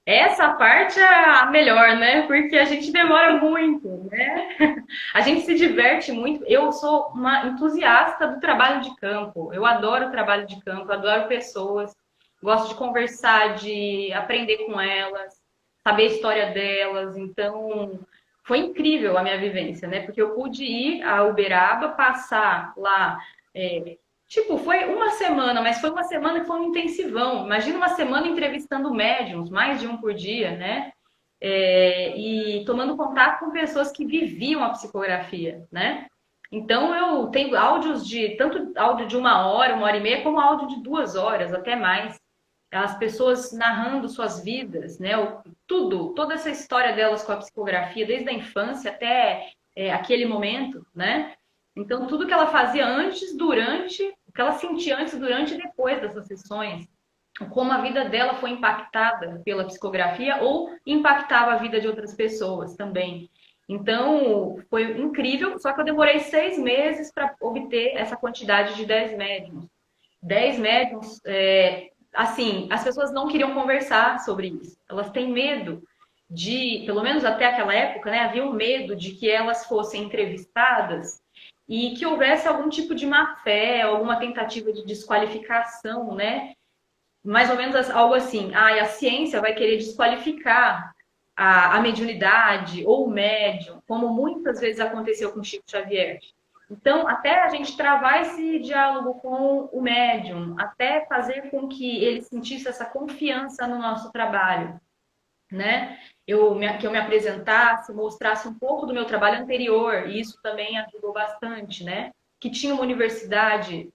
Essa parte é a melhor, né? Porque a gente demora muito, né? A gente se diverte muito. Eu sou uma entusiasta do trabalho de campo. Eu adoro o trabalho de campo, adoro pessoas. Gosto de conversar, de aprender com elas, saber a história delas. Então, foi incrível a minha vivência, né? Porque eu pude ir a Uberaba, passar lá. Tipo, foi uma semana, mas foi uma semana que foi um intensivão. Imagina uma semana entrevistando médiums, mais de um por dia, né? E tomando contato com pessoas que viviam a psicografia, né? Então eu tenho áudios de tanto áudio de uma hora e meia, como áudio de 2 horas, até mais. As pessoas narrando suas vidas, né? Tudo, toda essa história delas com a psicografia, desde a infância até aquele momento, né? Então tudo que ela fazia antes, durante, o que ela sentia antes, durante e depois dessas sessões, como a vida dela foi impactada pela psicografia ou impactava a vida de outras pessoas também. Então, foi incrível, só que eu demorei 6 meses para obter essa quantidade de 10 médiums. 10 médiums, assim, as pessoas não queriam conversar sobre isso. Elas têm medo de, pelo menos até aquela época, né, havia um medo de que elas fossem entrevistadas e que houvesse algum tipo de má fé, alguma tentativa de desqualificação, né? Mais ou menos algo assim, a ciência vai querer desqualificar a mediunidade ou o médium, como muitas vezes aconteceu com Chico Xavier. Então, até a gente travar esse diálogo com o médium, até fazer com que ele sentisse essa confiança no nosso trabalho, né? Que eu me apresentasse, mostrasse um pouco do meu trabalho anterior, e isso também ajudou bastante, né? Que tinha uma universidade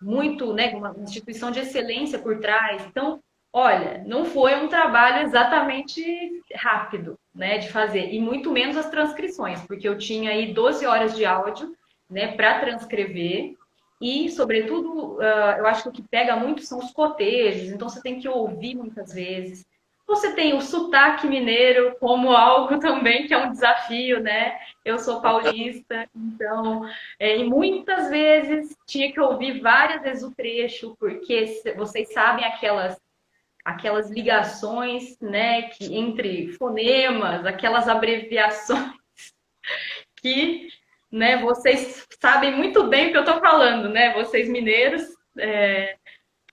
muito, né, uma instituição de excelência por trás. Então, olha, não foi um trabalho exatamente rápido, né, de fazer, e muito menos as transcrições, porque eu tinha aí 12 horas de áudio, né, para transcrever. E, sobretudo, eu acho que o que pega muito são os cotejos, então você tem que ouvir muitas vezes. Você tem o sotaque mineiro como algo também que é um desafio, né? Eu sou paulista, então, e muitas vezes tinha que ouvir várias vezes o trecho, porque vocês sabem aquelas ligações, né, que entre fonemas, aquelas abreviações que, né, vocês sabem muito bem o que eu estou falando, né? Vocês mineiros.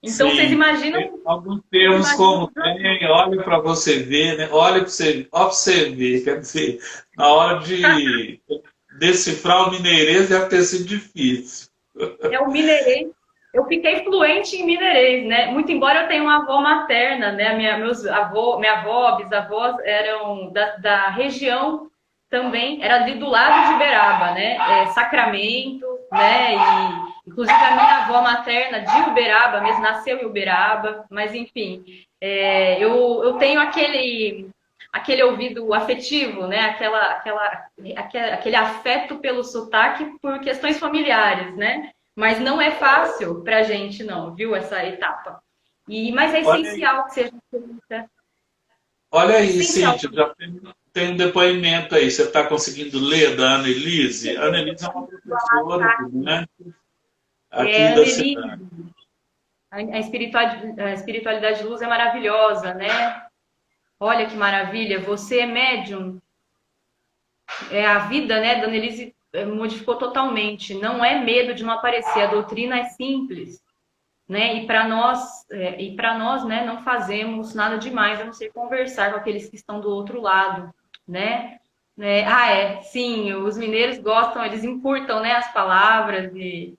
Então, vocês Sim, imaginam. alguns termos como tem, olha para você ver, né? Olha para você, ó pra você ver, quer dizer, na hora de decifrar o mineirês deve ter sido difícil. É o mineirês. Eu fiquei fluente em mineirês, né? Muito embora eu tenha uma avó materna, né? Minha avó, bisavós eram da região também, era ali do lado de Uberaba, né? Sacramento, né? E, inclusive a minha avó materna de Uberaba, mesmo nasceu em Uberaba, mas enfim, eu tenho aquele ouvido afetivo, né? Aquele afeto pelo sotaque por questões familiares, né? Mas não é fácil pra gente, não, viu? Essa etapa. Mas é Olha aí, essencial que seja feita. olha aí, Essencial. Cíntia, já tem um depoimento aí. Você está conseguindo ler da Annelise? A Annelise é uma professora, né, aqui da Annelise, cidade. a espiritualidade de luz é maravilhosa, né? Olha que maravilha. Você é médium. A vida, né, da Annelise modificou totalmente. Não é medo de não aparecer. A doutrina é simples. né? E para nós, né, não fazemos nada demais a não ser conversar com aqueles que estão do outro lado, né? Sim, os mineiros gostam, eles encurtam, né, as palavras e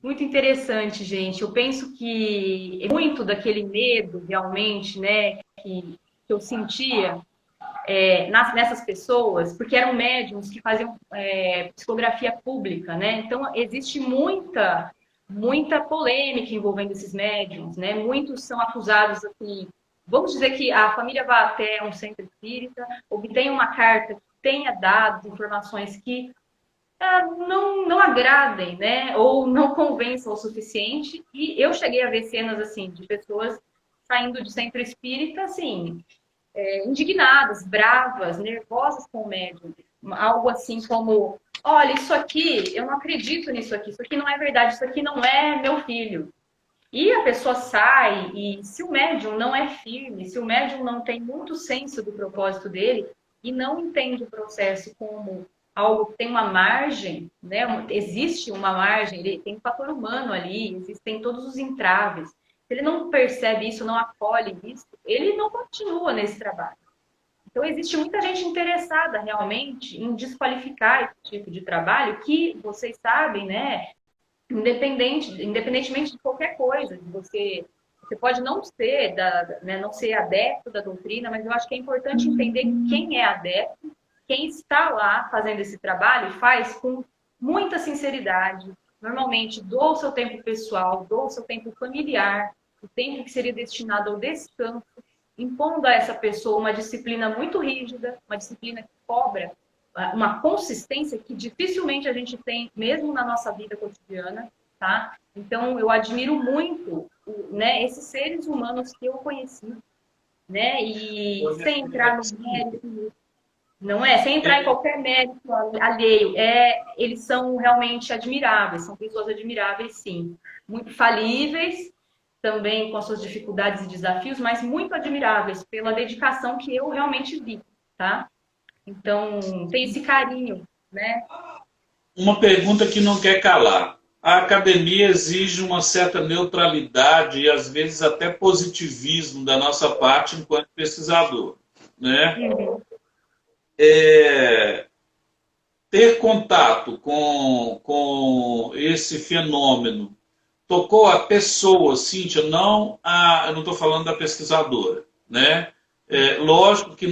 muito interessante, gente. Eu penso que muito daquele medo, realmente, né, que eu sentia nessas pessoas, porque eram médiums que faziam psicografia pública, né? Então, existe muita polêmica envolvendo esses médiums, né? Muitos são acusados, assim, vamos dizer que a família vá até um centro espírita, obtenha uma carta que tenha dados, informações que não agradem, né? Ou não convençam o suficiente. E eu cheguei a ver cenas, assim, de pessoas saindo de centro espírita, assim, indignadas, bravas, nervosas com o médium. Algo assim como, olha, isso aqui, eu não acredito nisso aqui não é verdade, isso aqui não é meu filho. E a pessoa sai, e se o médium não é firme, se o médium não tem muito senso do propósito dele, e não entende o processo como algo que tem uma margem, né? Existe uma margem, ele tem um fator humano ali, existem todos os entraves. Se ele não percebe isso, não acolhe isso, ele não continua nesse trabalho. Então, existe muita gente interessada realmente em desqualificar esse tipo de trabalho que, vocês sabem, né? Independentemente de qualquer coisa, você pode não ser, né, não ser adepto da doutrina, mas eu acho que é importante entender quem é adepto, quem está lá fazendo esse trabalho faz com muita sinceridade. Normalmente, doa o seu tempo pessoal, doa o seu tempo familiar, o tempo que seria destinado ao descanso, impondo a essa pessoa uma disciplina muito rígida, uma disciplina que cobra uma consistência que dificilmente a gente tem, mesmo na nossa vida cotidiana, tá? Então, eu admiro muito, né, esses seres humanos que eu conheci, né? E sem entrar no mérito, não é? Sem entrar em qualquer mérito alheio, eles são realmente admiráveis, são pessoas admiráveis, sim. Muito falíveis, também com as suas dificuldades e desafios, mas muito admiráveis pela dedicação que eu realmente vi, tá? Então, tem esse carinho, né? Uma pergunta que não quer calar. A academia exige uma certa neutralidade e às vezes até positivismo da nossa parte enquanto pesquisador, né? Uhum. Ter contato com esse fenômeno tocou a pessoa, Cíntia, eu não estou falando da pesquisadora, né? Lógico que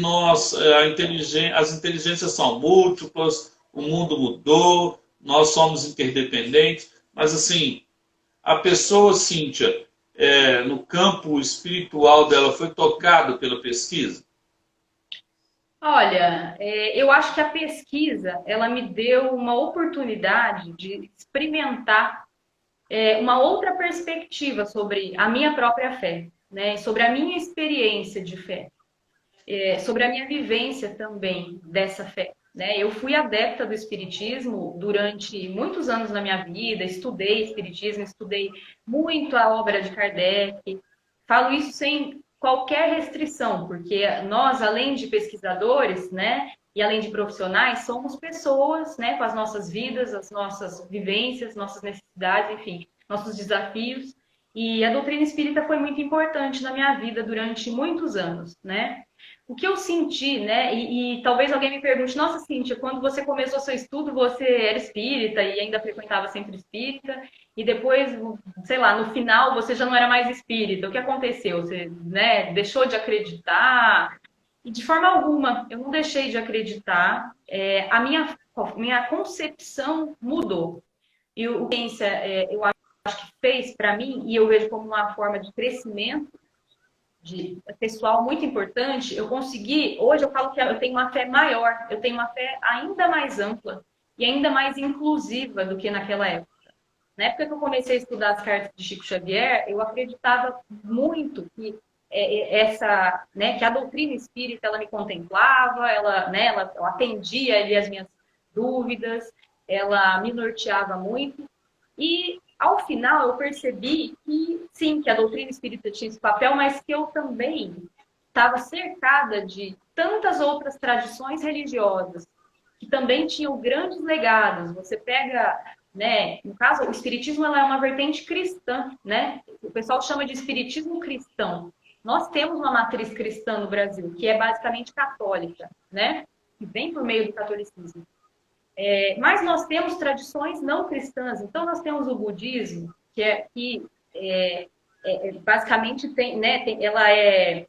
as inteligências são múltiplas, o mundo mudou, nós somos interdependentes, mas assim, a pessoa, Cíntia, no campo espiritual dela, foi tocada pela pesquisa? Olha, eu acho que a pesquisa, ela me deu uma oportunidade de experimentar uma outra perspectiva sobre a minha própria fé, né? Sobre a minha experiência de fé, sobre a minha vivência também dessa fé, né? Eu fui adepta do espiritismo durante muitos anos na minha vida, estudei espiritismo, estudei muito a obra de Kardec. Falo isso sem qualquer restrição, porque nós, além de pesquisadores, né, e além de profissionais, somos pessoas, né, com as nossas vidas, as nossas vivências, nossas necessidades, enfim, nossos desafios. E a doutrina espírita foi muito importante na minha vida durante muitos anos, né? O que eu senti, né? E talvez alguém me pergunte, nossa, Cíntia, quando você começou seu estudo, você era espírita e ainda frequentava centro espírita, e depois, sei lá, no final você já não era mais espírita. O que aconteceu? Você, né, deixou de acreditar? E de forma alguma, eu não deixei de acreditar. A minha concepção mudou. E o que a ciência, eu acho que fez para mim, e eu vejo como uma forma de crescimento pessoal muito importante, eu consegui, hoje eu falo que eu tenho uma fé maior, eu tenho uma fé ainda mais ampla e ainda mais inclusiva do que naquela época. Na época que eu comecei a estudar as cartas de Chico Xavier, eu acreditava muito que que a doutrina espírita, ela me contemplava, ela atendia ali as minhas dúvidas, ela me norteava muito. E, ao final, eu percebi que, sim, que a doutrina espírita tinha esse papel, mas que eu também estava cercada de tantas outras tradições religiosas que também tinham grandes legados. Você pega né? No caso, o espiritismo ela é uma vertente cristã, né? O pessoal chama de espiritismo cristão. Nós temos uma matriz cristã no Brasil, que é basicamente católica, né? Que vem por meio do catolicismo. Mas nós temos tradições não cristãs. Então, nós temos o budismo, basicamente tem, né? Ela é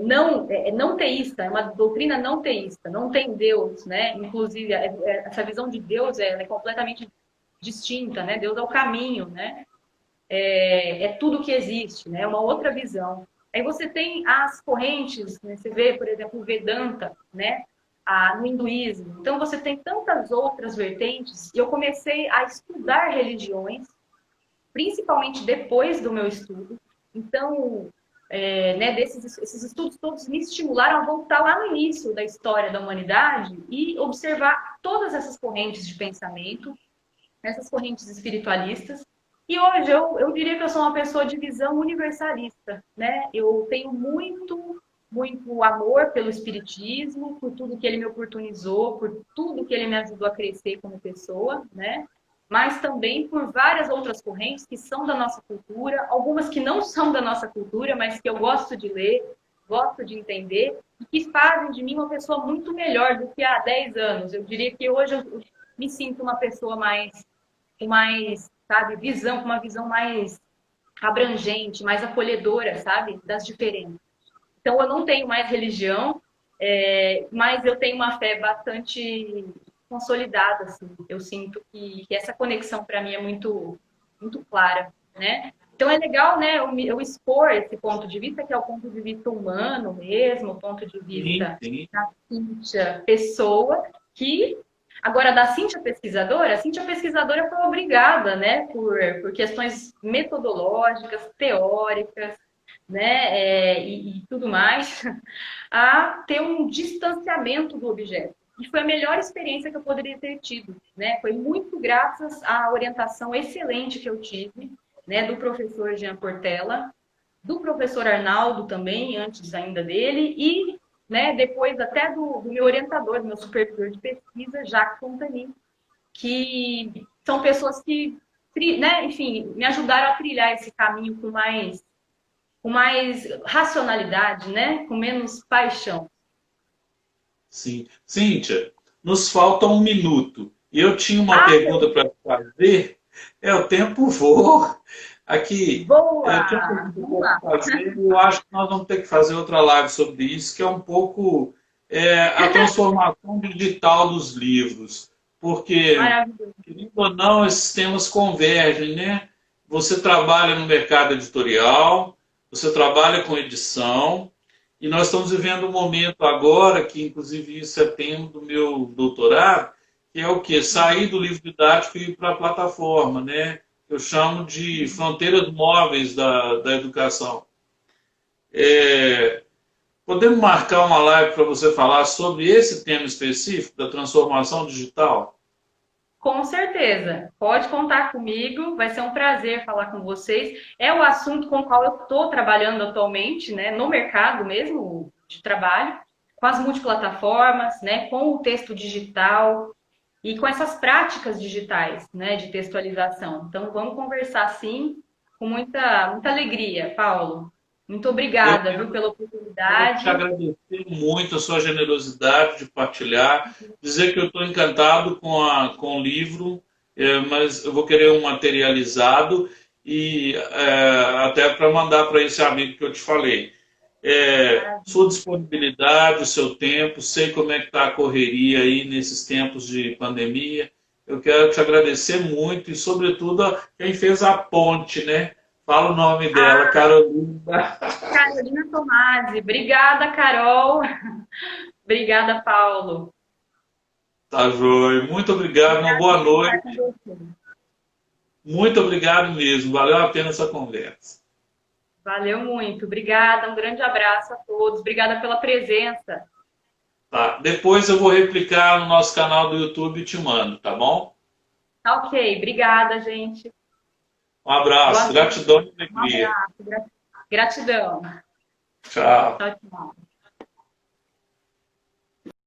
não teísta, é uma doutrina não teísta, não tem Deus, né? Inclusive, essa visão de Deus ela é completamente distinta, né? Deus é o caminho, né? É tudo que existe, né? É uma outra visão. Aí você tem as correntes, né? Você vê, por exemplo, o Vedanta, né? No hinduísmo. Então você tem tantas outras vertentes. E eu comecei a estudar religiões, principalmente depois do meu estudo. Então, né, esses estudos todos me estimularam a voltar lá no início da história da humanidade e observar todas essas correntes de pensamento, essas correntes espiritualistas. E hoje eu diria que eu sou uma pessoa de visão universalista, né? Eu tenho muito, muito amor pelo espiritismo, por tudo que ele me oportunizou, por tudo que ele me ajudou a crescer como pessoa, né? Mas também por várias outras correntes que são da nossa cultura, algumas que não são da nossa cultura, mas que eu gosto de ler, gosto de entender, e que fazem de mim uma pessoa muito melhor do que há 10 anos. Eu diria que hoje eu me sinto uma pessoa mais, sabe, com uma visão mais abrangente, mais acolhedora, sabe, das diferenças. Então, eu não tenho mais religião, mas eu tenho uma fé bastante consolidada, assim. Eu sinto que essa conexão para mim é muito, muito clara, né? Então é legal, né, eu expor esse ponto de vista, que é o ponto de vista humano mesmo, o ponto de vista da Cíntia pessoa, que agora da Cíntia pesquisadora, a Cíntia pesquisadora foi obrigada, né, por questões metodológicas, teóricas, né, e tudo mais, a ter um distanciamento do objeto. E foi a melhor experiência que eu poderia ter tido, né? Foi muito graças à orientação excelente que eu tive, né, do professor Jean Portela, do professor Arnaldo também, antes ainda dele, e, né, depois até do meu orientador, do meu supervisor de pesquisa, Jacques Fontani, que são pessoas que, né, enfim, me ajudaram a trilhar esse caminho com mais racionalidade, né, com menos paixão. Sim. Cíntia, nos falta um minuto. E eu tinha uma pergunta para fazer. O tempo voa. Aqui, Boa! eu tinha uma pergunta para fazer, e eu acho que nós vamos ter que fazer outra live sobre isso, que é um pouco a transformação digital dos livros. Porque, querendo ou não, esses temas convergem, né? Você trabalha no mercado editorial, você trabalha com edição, e nós estamos vivendo um momento agora, que inclusive isso é tema do meu doutorado, que é o quê? Sair do livro didático e ir para a plataforma, né? Eu chamo de fronteiras móveis da educação. Podemos marcar uma live para você falar sobre esse tema específico da transformação digital? Com certeza. Pode contar comigo. Vai ser um prazer falar com vocês. É o assunto com o qual eu estou trabalhando atualmente, né, no mercado mesmo de trabalho, com as multiplataformas, né, com o texto digital e com essas práticas digitais, né, de textualização. Então, vamos conversar, sim, com muita, muita alegria, Paulo. Muito obrigada, viu, pela oportunidade. Eu te agradecer muito a sua generosidade de partilhar, dizer que eu estou encantado com o livro, mas eu vou querer um materializado e até para mandar para esse amigo que eu te falei. Sua disponibilidade, o seu tempo, sei como é que está a correria aí nesses tempos de pandemia. Eu quero te agradecer muito e, sobretudo, quem fez a ponte, né? Fala o nome dela, Carolina. Carolina Tomasi. Obrigada, Carol. Obrigada, Paulo. Tá joia. Muito obrigado, uma boa noite. Muito obrigado mesmo. Valeu a pena essa conversa. Valeu muito. Obrigada. Um grande abraço a todos. Obrigada pela presença. Tá. Depois eu vou replicar no nosso canal do YouTube e te mando, tá bom? Tá ok. Obrigada, gente. Um abraço, gratidão e alegria. Um abraço, gratidão. Tchau. Tchau, tchau.